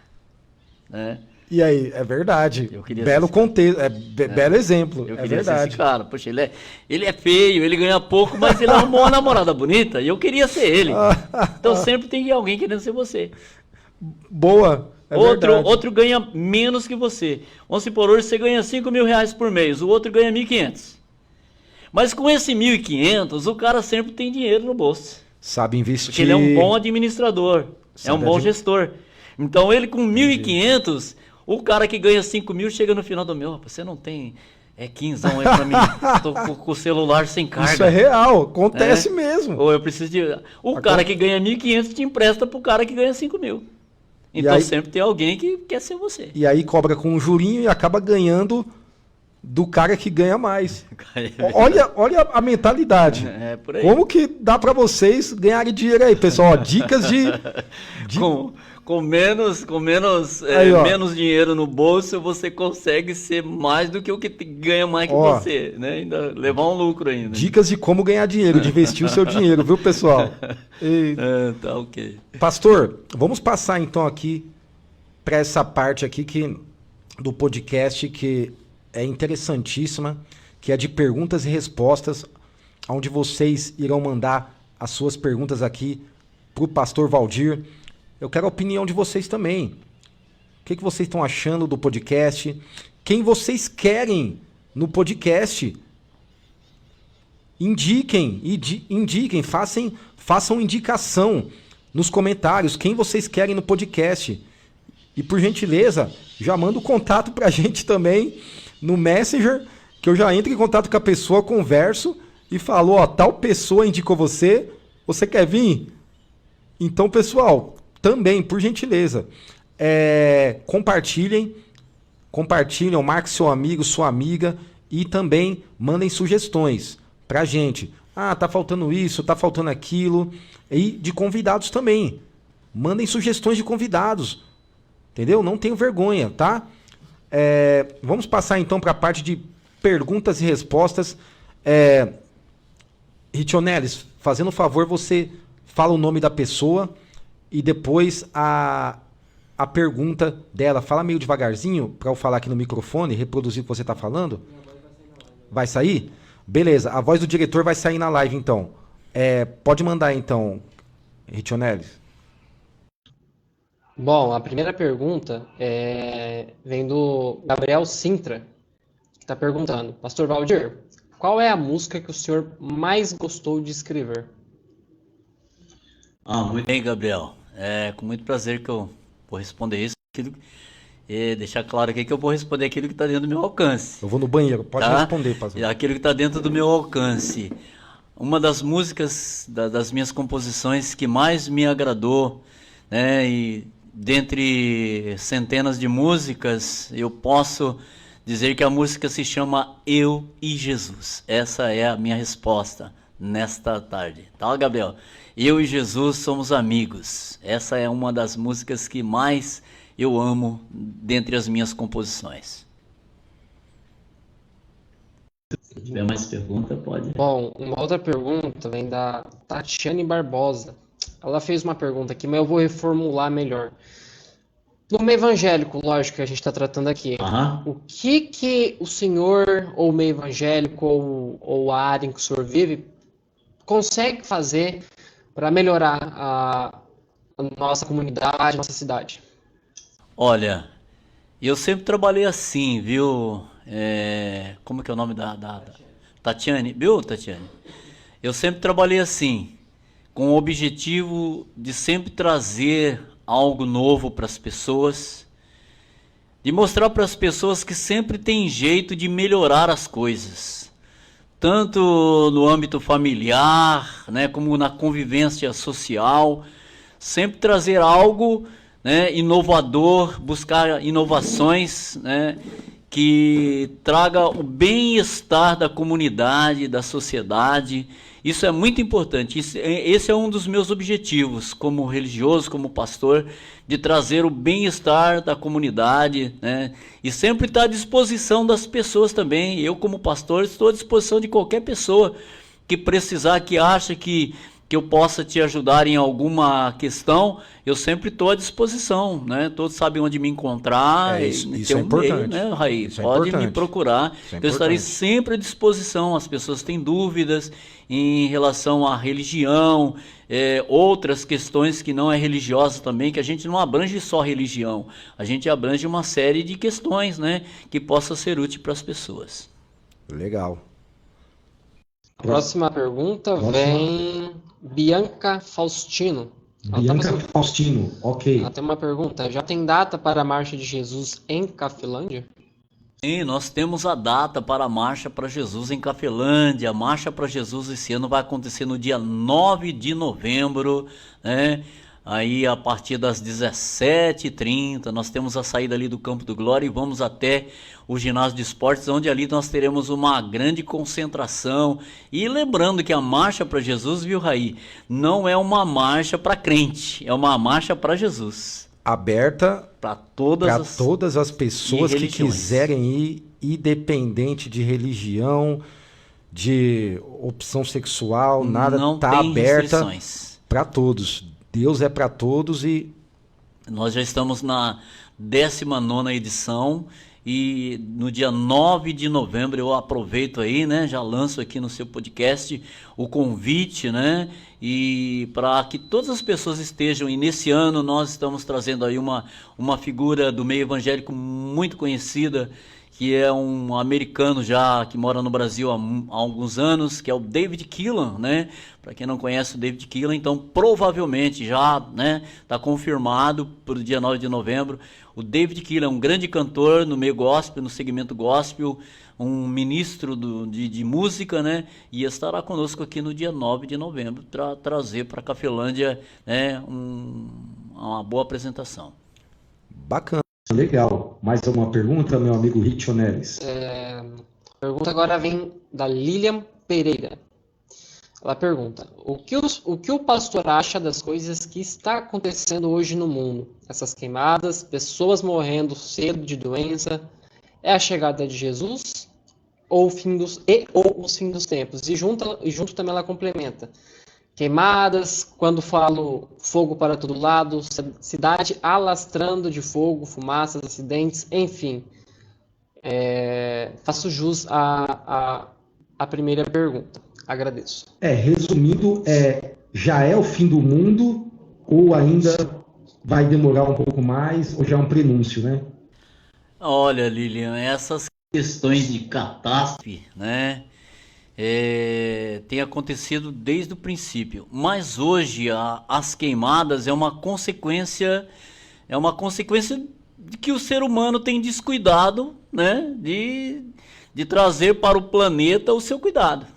né? E aí, é verdade. Eu queria Belo ser esse cara. contexto, belo exemplo. Eu É queria ser verdade. esse cara. Poxa, ele é feio, ele ganha pouco, mas ele arrumou uma namorada bonita e eu queria ser ele. Então sempre tem alguém querendo ser você. Boa. É verdade. Outro ganha menos que você. Vamos supor, hoje você ganha R$ 5.000 por mês, o outro ganha 1.500. Mas com esse 1.500, o cara sempre tem dinheiro no bolso. Sabe investir. Porque ele é um bom administrador, é um Sabe bom gestor. Então ele com 1.500, o cara que ganha 5.000 chega no final do mês, você não tem quinzão aí pra mim, tô com o celular sem carga. Isso é real, acontece mesmo. Ou eu preciso de... O cara que ganha 1.500 te empresta pro cara que ganha 5.000. Então aí- sempre tem alguém que quer ser você. E aí cobra com um jurinho e acaba ganhando do cara que ganha mais. Olha a mentalidade. É por aí. Como que dá pra vocês ganharem dinheiro aí, pessoal? Ó, dicas de Com menos Aí, ó. menos dinheiro no bolso, você consegue ser mais do que o que ganha mais que Ó. você, né? Ainda levar um lucro ainda. dicas de como ganhar dinheiro, de investir o seu dinheiro, viu, pessoal? E, Tá ok. pastor, vamos passar então aqui para essa parte aqui do podcast que é interessantíssima, que é de perguntas e respostas, onde vocês irão mandar as suas perguntas aqui pro pastor Valdir. Eu quero a opinião de vocês também. O que vocês estão achando do podcast? Quem vocês querem no podcast? Indiquem, façam indicação nos comentários. Quem vocês querem no podcast? E por gentileza, já manda o contato pra gente também no Messenger, que eu já entro em contato com a pessoa, converso e falo, tal pessoa indicou você quer vir? Então, pessoal, também, por gentileza, compartilhem, marque seu amigo, sua amiga e também mandem sugestões pra gente. Tá faltando isso, tá faltando aquilo. E de convidados também. Mandem sugestões de convidados. Entendeu? Não tenho vergonha, tá? Vamos passar então para a parte de perguntas e respostas. Ritionelis, fazendo um favor, você fala o nome da pessoa e depois a pergunta dela. Fala meio devagarzinho para eu falar aqui no microfone, reproduzir o que você está falando. Vai sair? Beleza, a voz do diretor vai sair na live então. Pode mandar então, Ritionelis. Bom, a primeira pergunta vem do Gabriel Sintra, que está perguntando: Pastor Valdir, qual é a música que o senhor mais gostou de escrever? Muito bem, Gabriel. É com muito prazer que eu vou responder isso. E deixar claro aqui que eu vou responder aquilo que está dentro do meu alcance. Eu vou no banheiro, pode Tá? responder, pastor. Aquilo que está dentro do meu alcance. Uma das músicas das minhas composições que mais me agradou, né, e dentre centenas de músicas, eu posso dizer que a música se chama Eu e Jesus. Essa é a minha resposta nesta tarde. Tá, Gabriel? Eu e Jesus somos amigos. Essa é uma das músicas que mais eu amo dentre as minhas composições. Se tiver mais pergunta, pode. Bom, uma outra pergunta vem da Tatiane Barbosa. Ela fez uma pergunta aqui, mas eu vou reformular melhor. No meio evangélico, lógico que a gente está tratando aqui, o que o senhor, ou o meio evangélico, ou a área em que o senhor vive, consegue fazer para melhorar a nossa comunidade, a nossa cidade? Olha, eu sempre trabalhei assim, viu? Como que é o nome da Tatiane? Viu, Tatiane? Eu sempre trabalhei assim, com o objetivo de sempre trazer algo novo para as pessoas, de mostrar para as pessoas que sempre tem jeito de melhorar as coisas, tanto no âmbito familiar, né, como na convivência social, sempre trazer algo, né, inovador, buscar inovações, né, que traga o bem-estar da comunidade, da sociedade. Isso é muito importante. Esse é um dos meus objetivos como religioso, como pastor, de trazer o bem-estar da comunidade, né? E sempre estar à disposição das pessoas também. Eu, como pastor, estou à disposição de qualquer pessoa que precisar, que acha que eu possa te ajudar em alguma questão. Eu sempre estou à disposição, né? Todos sabem onde me encontrar. Isso é importante. Né, Raí? Isso é Pode importante. me procurar. Eu estarei sempre à disposição. As pessoas têm dúvidas em relação à religião, outras questões que não é religiosa também, que a gente não abrange só religião. A gente abrange uma série de questões, né, que possa ser útil para as pessoas. Legal. Próxima pergunta vem Bianca Faustino. Bianca Faustino, ok. Ela tem uma pergunta. Já tem data para a Marcha de Jesus em Cafelândia? Sim, nós temos a data para a Marcha para Jesus em Cafelândia. A Marcha para Jesus esse ano vai acontecer no dia 9 de novembro, né? Aí a partir das 17h30, nós temos a saída ali do Campo do Glória e vamos até o ginásio de esportes, onde ali nós teremos uma grande concentração. E lembrando que a Marcha para Jesus, viu, Raí, não é uma marcha para crente, é uma marcha para Jesus. Aberta para todas as pessoas que quiserem ir, independente de religião, de opção sexual, nada, está aberta para todos. Deus é para todos e... Nós já estamos na 19ª edição e no dia 9 de novembro eu aproveito aí, né, já lanço aqui no seu podcast o convite, né, e para que todas as pessoas estejam, e nesse ano nós estamos trazendo aí uma figura do meio evangélico muito conhecida, que é um americano já que mora no Brasil há alguns anos, que é o David Keelan, né? Para quem não conhece o David Keelan, então provavelmente já, né, está confirmado para o dia 9 de novembro. O David Keelan é um grande cantor no meio gospel, no segmento gospel, um ministro de música, né? E estará conosco aqui no dia 9 de novembro para trazer para a Cafelândia, né, uma boa apresentação. Bacana. Legal. Mais uma pergunta, meu amigo Rich Onelis? A pergunta agora vem da Lilian Pereira. Ela pergunta: o que o pastor acha das coisas que está acontecendo hoje no mundo? Essas queimadas, pessoas morrendo cedo de doença, é a chegada de Jesus ou os fins dos tempos? E junto também ela complementa: queimadas, quando falo fogo para todo lado, cidade alastrando de fogo, fumaças, acidentes, enfim. Faço jus à primeira pergunta. Agradeço. Resumindo, já é o fim do mundo ou ainda vai demorar um pouco mais, ou já é um prenúncio, né? Olha, Lilian, essas questões de catástrofe, né, tem acontecido desde o princípio, mas hoje as queimadas é uma consequência que o ser humano tem descuidado, né, de trazer para o planeta o seu cuidado.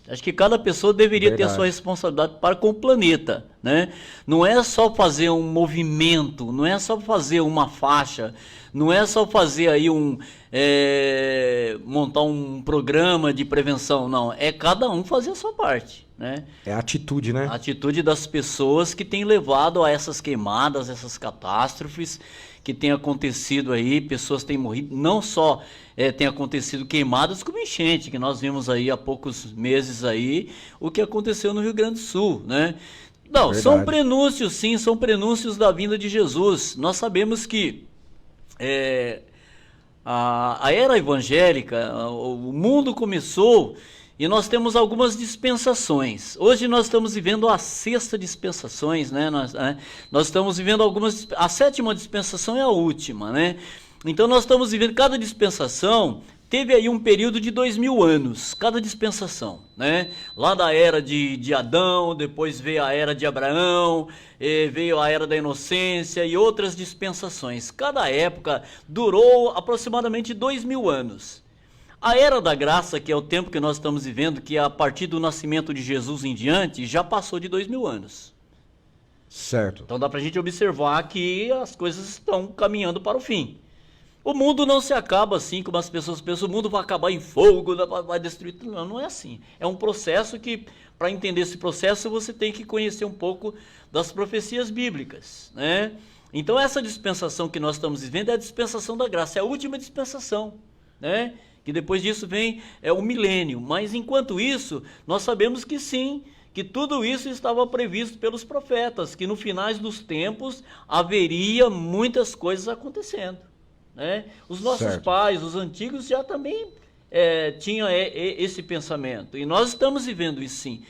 Acho que cada pessoa deveria ter a sua responsabilidade para com o planeta, né? Não é só fazer um movimento, não é só fazer uma faixa, não é só fazer aí montar um programa de prevenção, não. É cada um fazer a sua parte, né? É a atitude, né? A atitude das pessoas que tem levado a essas queimadas, essas catástrofes que tem acontecido aí, pessoas têm morrido, não só tem acontecido queimadas, como enchente, que nós vimos aí há poucos meses aí, o que aconteceu no Rio Grande do Sul, né? Não, Verdade. são prenúncios, sim, são prenúncios da vinda de Jesus. Nós sabemos que a era evangélica, o mundo começou e nós temos algumas dispensações. Hoje nós estamos vivendo a sexta dispensações, né? Nós estamos vivendo a sétima dispensação é a última, né? Então nós estamos vivendo, cada dispensação teve aí um período de 2000 anos, cada dispensação, né? Lá da era de Adão, depois veio a era de Abraão, veio a era da inocência e outras dispensações. Cada época durou aproximadamente 2000 anos. A era da graça, que é o tempo que nós estamos vivendo, que é a partir do nascimento de Jesus em diante, já passou de 2000 anos. Certo. Então dá pra gente observar que as coisas estão caminhando para o fim. O mundo não se acaba assim, como as pessoas pensam, o mundo vai acabar em fogo, vai destruir tudo. Não, não é assim. É um processo que, para entender esse processo, você tem que conhecer um pouco das profecias bíblicas, né? Então essa dispensação que nós estamos vivendo é a dispensação da graça, é a última dispensação, né? Que depois disso vem o milênio. Mas enquanto isso, nós sabemos que sim, que tudo isso estava previsto pelos profetas, que no finais dos tempos haveria muitas coisas acontecendo, né? Os nossos pais, os antigos, já também tinham esse pensamento. E nós estamos vivendo isso sim.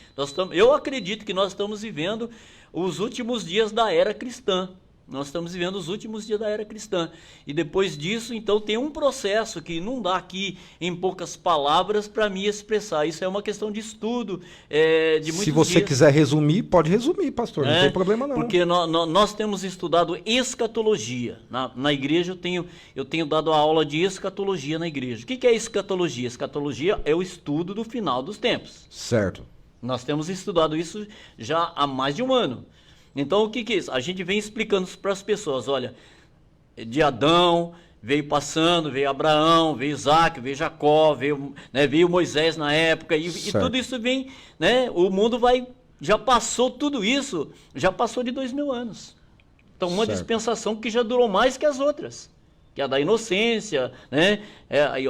Eu acredito que nós estamos vivendo os últimos dias da era cristã. Nós estamos vivendo os últimos dias da era cristã. E depois disso, então, tem um processo que não dá aqui em poucas palavras para me expressar. Isso é uma questão de estudo, de muitos Se você dias. quiser resumir, pode resumir, pastor. Não tem problema não. Porque nós temos estudado escatologia. Na igreja eu tenho dado a aula de escatologia na igreja. O que é escatologia? Escatologia é o estudo do final dos tempos. Certo. Nós temos estudado isso já há mais de um ano. Então, o que é isso? A gente vem explicando para as pessoas, olha, de Adão, veio passando, veio Abraão, veio Isaac, veio Jacó, veio Moisés na época, e tudo isso vem, né? O mundo já passou tudo isso, já passou de 2000 anos. Então, uma dispensação que já durou mais que as outras, que é a da inocência, né?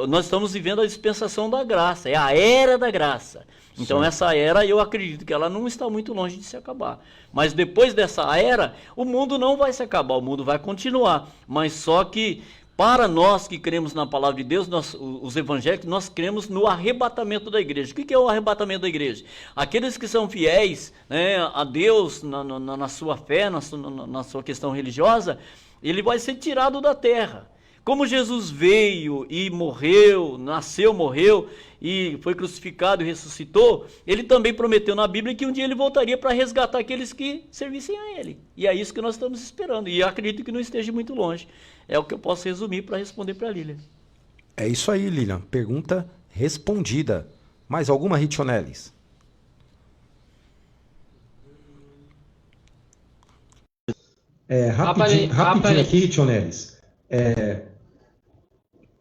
Nós estamos vivendo a dispensação da graça, é a era da graça. Então essa era, eu acredito que ela não está muito longe de se acabar. Mas depois dessa era, o mundo não vai se acabar, o mundo vai continuar. Mas só que, para nós que cremos na palavra de Deus, os evangélicos, nós cremos no arrebatamento da igreja. O que é o arrebatamento da igreja? Aqueles que são fiéis, né, a Deus na sua fé, na sua questão religiosa, ele vai ser tirado da terra. Como Jesus veio e morreu, nasceu, morreu e foi crucificado e ressuscitou, ele também prometeu na Bíblia que um dia ele voltaria para resgatar aqueles que servissem a ele. E é isso que nós estamos esperando. E acredito que não esteja muito longe. É o que eu posso resumir para responder para a Lilian. É isso aí, Lilian. Pergunta respondida. Mais alguma, Ritionelis? Rapidinho aqui, Ritionelis.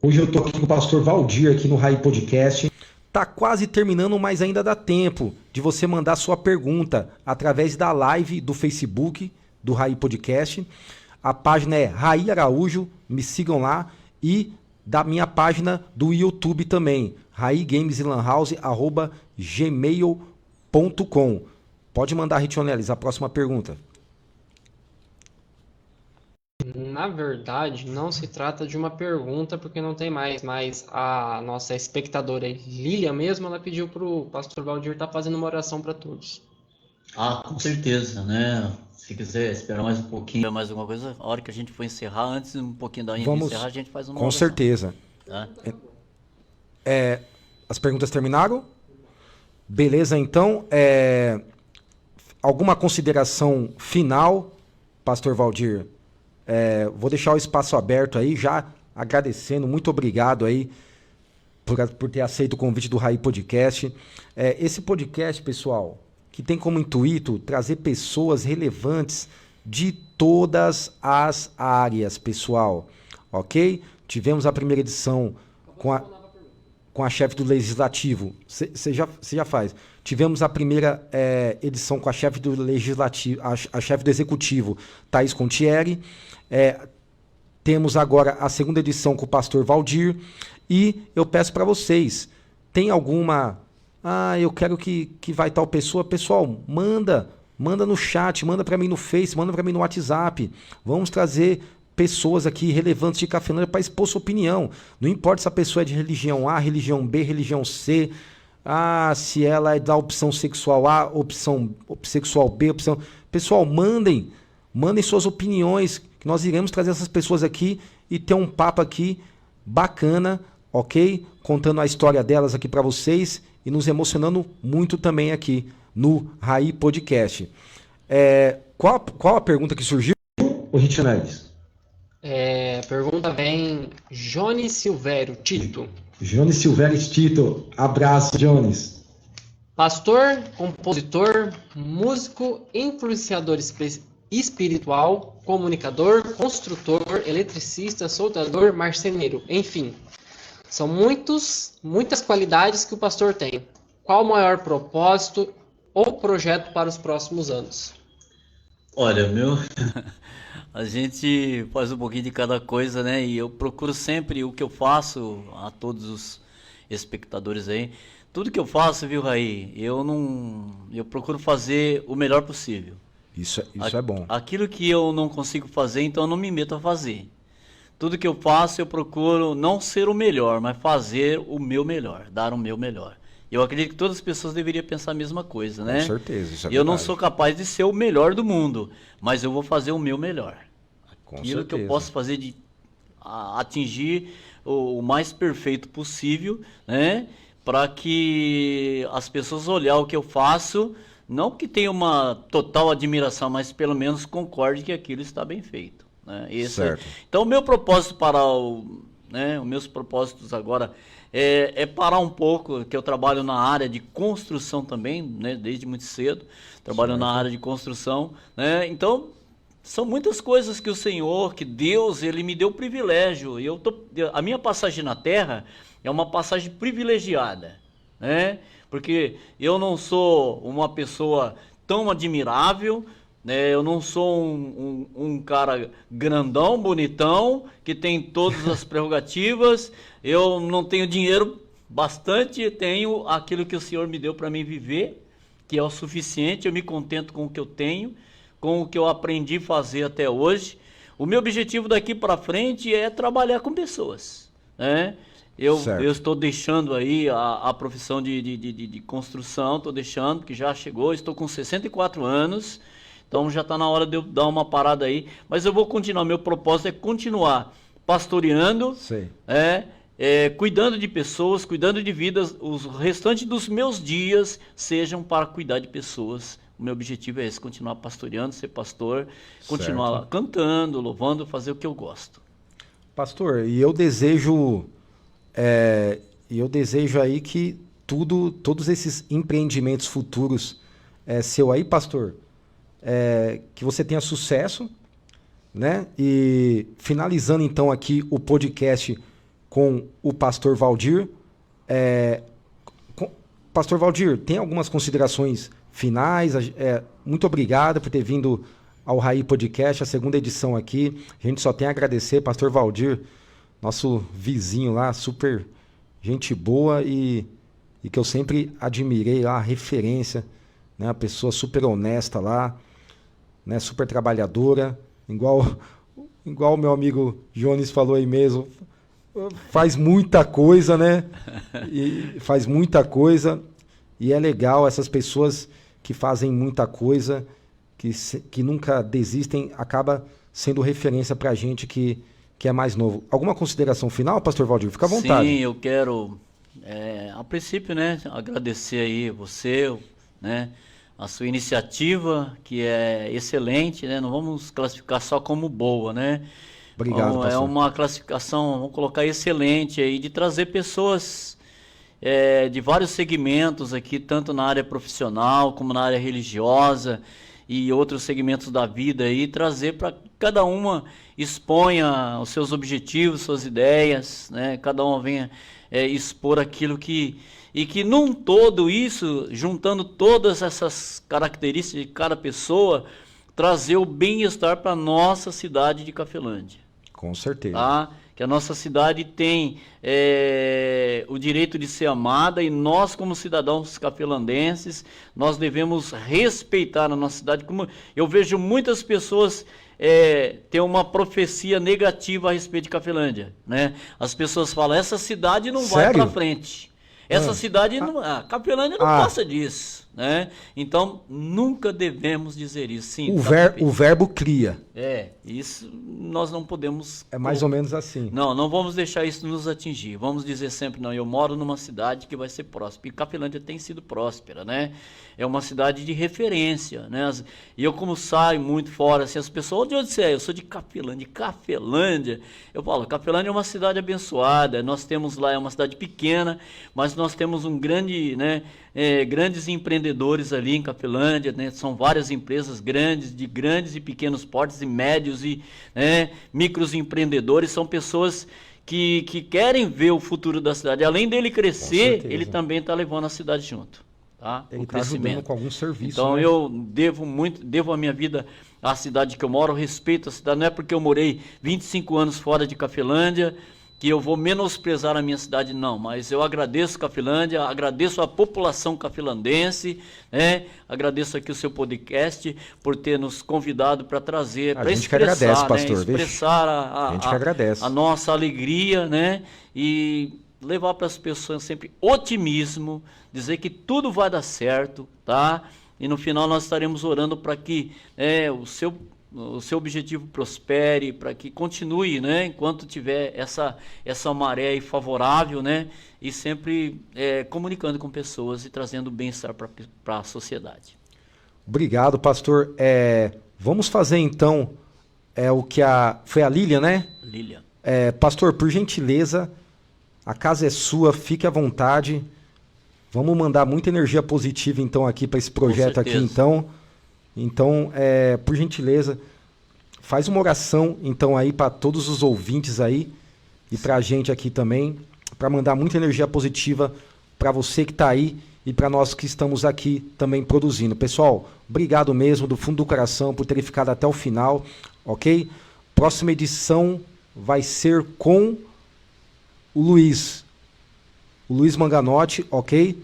Hoje eu tô aqui com o pastor Valdir aqui no Raí Podcast. Tá quase terminando, mas ainda dá tempo de você mandar sua pergunta através da live do Facebook do Raí Podcast. A página é Raí Araújo, me sigam lá, e da minha página do YouTube também, raigameslandhouse@gmail.com. Pode mandar, Ritionelis, a próxima pergunta. Na verdade, não se trata de uma pergunta, porque não tem mais, mas a nossa espectadora Lilian mesmo, ela pediu para o pastor Valdir estar fazendo uma oração para todos. Com certeza, né? Se quiser esperar mais um pouquinho, mais alguma coisa, a hora que a gente for encerrar, antes um pouquinho da encerrar, a gente faz uma com oração. certeza. Tá? As perguntas terminaram? Beleza, então. Alguma consideração final, pastor Valdir? Vou deixar o espaço aberto aí, já agradecendo, muito obrigado aí por ter aceito o convite do Raí Podcast. Esse podcast, pessoal, que tem como intuito trazer pessoas relevantes de todas as áreas, pessoal, ok? Tivemos a primeira edição com a chefe do Legislativo, você já faz. Tivemos a primeira edição com a chefe do Legislativo, a chefe do Executivo, Thaís Contieri. Temos agora a segunda edição com o pastor Valdir. E eu peço para vocês, tem alguma... eu quero que vai tal pessoa. Pessoal, manda no chat, manda para mim no Face, manda para mim no WhatsApp. Vamos trazer pessoas aqui relevantes de Cafelândia para expor sua opinião. Não importa se a pessoa é de religião A, religião B, religião C, se ela é da opção sexual A, opção sexual B, opção... Pessoal, mandem suas opiniões, que nós iremos trazer essas pessoas aqui e ter um papo aqui bacana, ok? Contando a história delas aqui para vocês e nos emocionando muito também aqui no Raí Podcast. Qual a pergunta que surgiu, Rit Neves? Pergunta vem Jones Silvério Tito. Jones Silvério Tito, abraço, Jones. Pastor, compositor, músico, influenciador espiritual, comunicador, construtor, eletricista, soldador, marceneiro, enfim. São muitas qualidades que o pastor tem. Qual o maior propósito ou projeto para os próximos anos? Olha, a gente faz um pouquinho de cada coisa, né? E eu procuro sempre o que eu faço a todos os espectadores aí. Tudo que eu faço, viu, Raí? Eu procuro fazer o melhor possível. Isso é bom. Aquilo que eu não consigo fazer, então eu não me meto a fazer. Tudo que eu faço, eu procuro não ser o melhor, mas fazer o meu melhor, dar o meu melhor. Eu acredito que todas as pessoas deveriam pensar a mesma coisa, né? Com certeza, isso é Eu não verdade. sou capaz de ser o melhor do mundo, mas eu vou fazer o meu melhor. Com Aquilo que eu certeza. posso fazer de atingir o mais perfeito possível, né? Para que as pessoas olhar o que eu faço, não que tenha uma total admiração, mas pelo menos concorde que aquilo está bem feito, né? Certo. Então, o meu propósito os meus propósitos agora é parar um pouco, que eu trabalho na área de construção também, né? Desde muito cedo, trabalho na área de construção, né? Então, são muitas coisas que o Senhor, que Deus, Ele me deu privilégio. A minha passagem na Terra é uma passagem privilegiada, né? Porque eu não sou uma pessoa tão admirável, né? Eu não sou um cara grandão, bonitão, que tem todas as prerrogativas. Eu não tenho dinheiro bastante, tenho aquilo que o Senhor me deu para mim viver, que é o suficiente. Eu me contento com o que eu tenho, com o que eu aprendi a fazer até hoje. O meu objetivo daqui para frente é trabalhar com pessoas, né? Eu estou deixando aí a profissão de construção, estou deixando, porque já chegou, estou com 64 anos, então já está na hora de eu dar uma parada aí, mas eu vou continuar, meu propósito é continuar pastoreando, cuidando de pessoas, cuidando de vidas, os restantes dos meus dias sejam para cuidar de pessoas. O meu objetivo é esse, continuar pastoreando, ser pastor, continuar cantando, louvando, fazer o que eu gosto. Pastor, e eu desejo aí que todos esses empreendimentos futuros seu aí, pastor, que você tenha sucesso, né? E finalizando então aqui o podcast com o pastor Valdir. Pastor Valdir, tem algumas considerações finais? Muito obrigado por ter vindo ao Raí Podcast, a segunda edição aqui. A gente só tem a agradecer, pastor Valdir, nosso vizinho lá, super gente boa e que eu sempre admirei lá, a referência, né? A pessoa super honesta lá, né? Super trabalhadora, igual o meu amigo Jones falou aí mesmo, faz muita coisa, né? E faz muita coisa e é legal essas pessoas que fazem muita coisa, que nunca desistem, acaba sendo referência pra gente que é mais novo. Alguma consideração final, pastor Valdir? Fica à vontade. Sim, eu quero, a princípio, né, agradecer aí você, né, a sua iniciativa, que é excelente, né? Não vamos classificar só como boa, né? Obrigado, Então, é pastor. uma classificação, vamos colocar excelente aí, de trazer pessoas de vários segmentos aqui, tanto na área profissional como na área religiosa e outros segmentos da vida aí, trazer para cada uma exponha os seus objetivos, suas ideias, né? Cada uma venha expor aquilo que... E que num todo isso, juntando todas essas características de cada pessoa, trazer o bem-estar para a nossa cidade de Cafelândia. Com certeza. Tá? Que a nossa cidade tem o direito de ser amada e nós, como cidadãos cafelandenses, nós devemos respeitar a nossa cidade. Como eu vejo muitas pessoas ter uma profecia negativa a respeito de Cafelândia, né? As pessoas falam, essa cidade não vai Sério? para frente. Essa cidade, Cafelândia não passa disso, né? Então, nunca devemos dizer isso. Sim, O verbo cria. Isso nós não podemos... É mais ou menos assim. Não vamos deixar isso nos atingir. Vamos dizer sempre, não, eu moro numa cidade que vai ser próspera. E Cafelândia tem sido próspera, né? É uma cidade de referência, né? E eu, como saio muito fora, assim, as pessoas, onde eu disser, eu sou de Cafelândia, eu falo, Cafelândia é uma cidade abençoada, nós temos lá, é uma cidade pequena, mas nós temos um grande, né, grandes empreendedores ali em Cafelândia, né? São várias empresas grandes, de grandes e pequenos portes e médios e micros empreendedores, são pessoas que querem ver o futuro da cidade. Além dele crescer, ele também está levando a cidade junto. Tá? Ele está ajudando com algum serviço. Então, né? eu devo a minha vida à cidade que eu moro, respeito a cidade. Não é porque eu morei 25 anos fora de Cafelândia que eu vou menosprezar a minha cidade, não. Mas eu agradeço Cafelândia, agradeço a população cafelandense, né? Agradeço aqui o seu podcast por ter nos convidado para trazer, para expressar, que agradece, pastor, expressar a gente que agradece. A nossa alegria, né? E levar para as pessoas sempre otimismo, dizer que tudo vai dar certo, tá? E no final nós estaremos orando para que o seu objetivo prospere, para que continue, né? Enquanto tiver essa maré aí favorável, né? E sempre comunicando com pessoas e trazendo bem-estar para a sociedade. Obrigado, pastor. Vamos fazer então o que foi a Lília, né? Lília. Pastor, por gentileza, a casa é sua, fique à vontade. Vamos mandar muita energia positiva então aqui para esse projeto aqui então. Então, por gentileza, faz uma oração então aí para todos os ouvintes aí e para a gente aqui também, para mandar muita energia positiva para você que está aí e para nós que estamos aqui também produzindo. Pessoal, obrigado mesmo do fundo do coração por terem ficado até o final, ok? Próxima edição vai ser com o Luiz Manganotti, ok?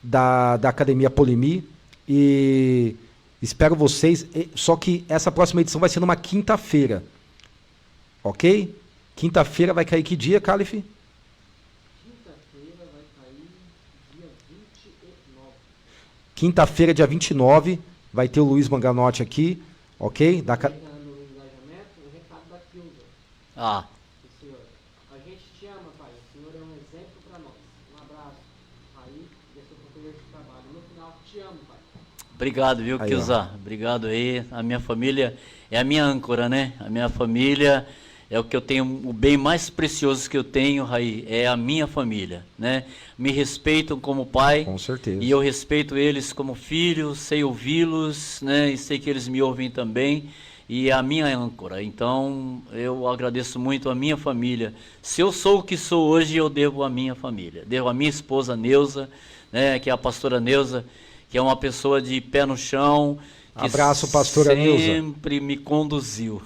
Da Academia Polimi. E espero vocês. Só que essa próxima edição vai ser numa quinta-feira, ok? Quinta-feira vai cair que dia, Calife? Quinta-feira vai cair dia 29. Quinta-feira, dia 29, vai ter o Luiz Manganotti aqui, ok? No engajamento, o recado da Kilda. Senhor, a gente te ama, Pai. O Senhor é um exemplo para nós. Um abraço. Aí, desse companheiro de trabalho. No final, te amo, Pai. Obrigado, viu, Kilza? Obrigado aí. A minha família é a minha âncora, né? A minha família é o que eu tenho, o bem mais precioso que eu tenho, Raí, é a minha família, né? Me respeitam como pai. Com certeza. E eu respeito eles como filhos, sei ouvi-los, né? E sei que eles me ouvem também. E é a minha âncora. Então, eu agradeço muito a minha família. Se eu sou o que sou hoje, eu devo à minha família. Devo à minha esposa Neuza, né? Que é a pastora Neuza, que é uma pessoa de pé no chão. Abraço, pastora Neuza. Sempre me conduziu.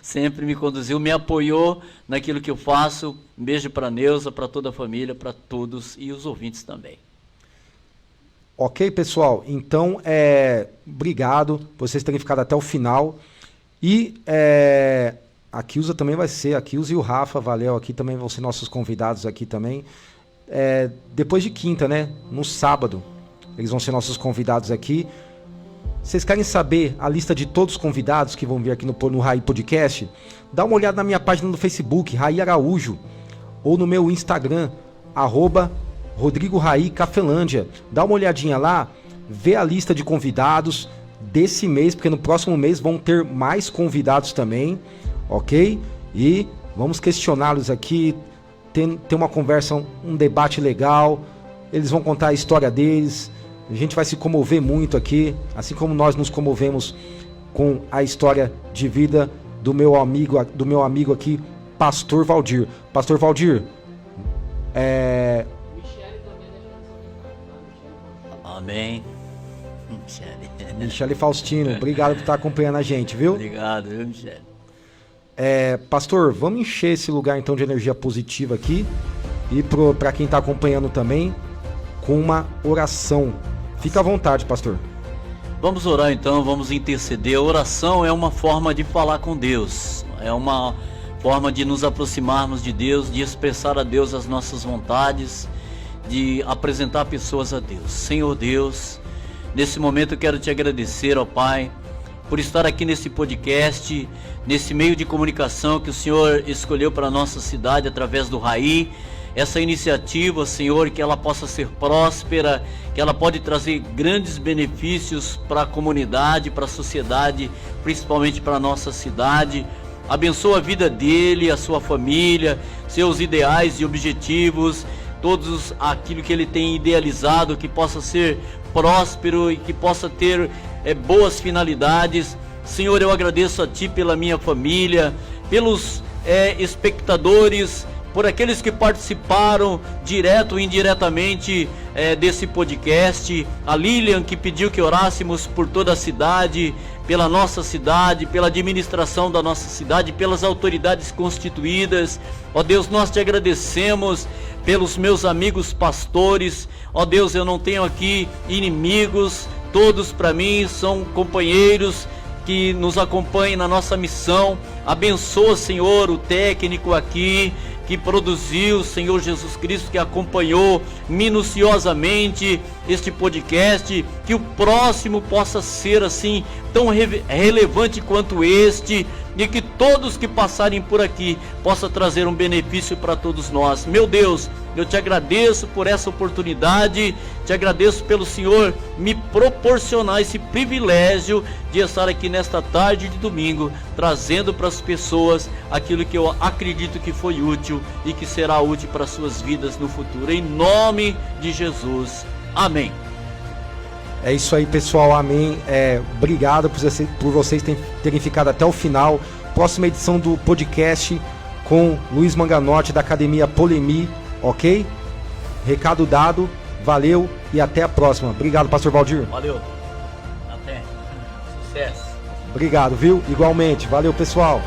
Sempre me conduziu, me apoiou naquilo que eu faço. Um beijo para a Neuza, para toda a família, para todos e os ouvintes também. Ok, pessoal? Então, obrigado por vocês terem ficado até o final. E a Kilza também vai ser, a Kilza e o Rafa Valeu aqui também vão ser nossos convidados aqui também. Depois de quinta, né? No sábado, eles vão ser nossos convidados aqui. Vocês querem saber a lista de todos os convidados que vão vir aqui no Raí Podcast? Dá uma olhada na minha página no Facebook, Raí Araújo, ou no meu Instagram, @Rodrigo Raí Cafelândia. Dá uma olhadinha lá, ver a lista de convidados desse mês, porque no próximo mês vão ter mais convidados também, ok? E vamos questioná-los aqui, ter uma conversa, um debate legal. Eles vão contar a história deles, a gente vai se comover muito aqui, assim como nós nos comovemos com a história de vida do meu amigo aqui, Pastor Valdir. Pastor Valdir, Amém. Michele Faustino, obrigado por estar acompanhando a gente, viu? Obrigado, viu, Michele? Pastor, vamos encher esse lugar então de energia positiva aqui e para quem está acompanhando também com uma oração. Fica à vontade, pastor. Vamos orar então, vamos interceder. A oração é uma forma de falar com Deus, é uma forma de nos aproximarmos de Deus, de expressar a Deus as nossas vontades, de apresentar pessoas a Deus. Senhor Deus, nesse momento eu quero te agradecer, ó Pai, por estar aqui nesse podcast, nesse meio de comunicação que o Senhor escolheu para a nossa cidade através do Raí. Essa iniciativa, Senhor, que ela possa ser próspera, que ela pode trazer grandes benefícios para a comunidade, para a sociedade, principalmente para a nossa cidade. Abençoa a vida dele, a sua família, seus ideais e objetivos, todos aquilo que ele tem idealizado, que possa ser próspero e que possa ter boas finalidades. Senhor, eu agradeço a Ti pela minha família, pelos espectadores, por aqueles que participaram direto ou indiretamente desse podcast, a Lilian que pediu que orássemos por toda a cidade, pela nossa cidade, pela administração da nossa cidade, pelas autoridades constituídas. Ó Deus, nós te agradecemos pelos meus amigos pastores. Ó Deus, eu não tenho aqui inimigos, todos para mim são companheiros que nos acompanhem na nossa missão. Abençoa, Senhor, o técnico aqui que produziu, Senhor Jesus Cristo, que acompanhou minuciosamente este podcast, que o próximo possa ser assim tão relevante quanto este, e que todos que passarem por aqui possa trazer um benefício para todos nós. Meu Deus, eu te agradeço por essa oportunidade, te agradeço pelo Senhor me proporcionar esse privilégio de estar aqui nesta tarde de domingo, trazendo para as pessoas aquilo que eu acredito que foi útil e que será útil para as suas vidas no futuro. Em nome de Jesus. Amém. É isso aí, pessoal, amém. Obrigado por vocês terem ficado até o final. Próxima edição do podcast com Luiz Manganotti da Academia Polemi, ok? Recado dado, valeu e até a próxima. Obrigado, pastor Valdir. Valeu, até, sucesso. Obrigado, viu? Igualmente, valeu, pessoal.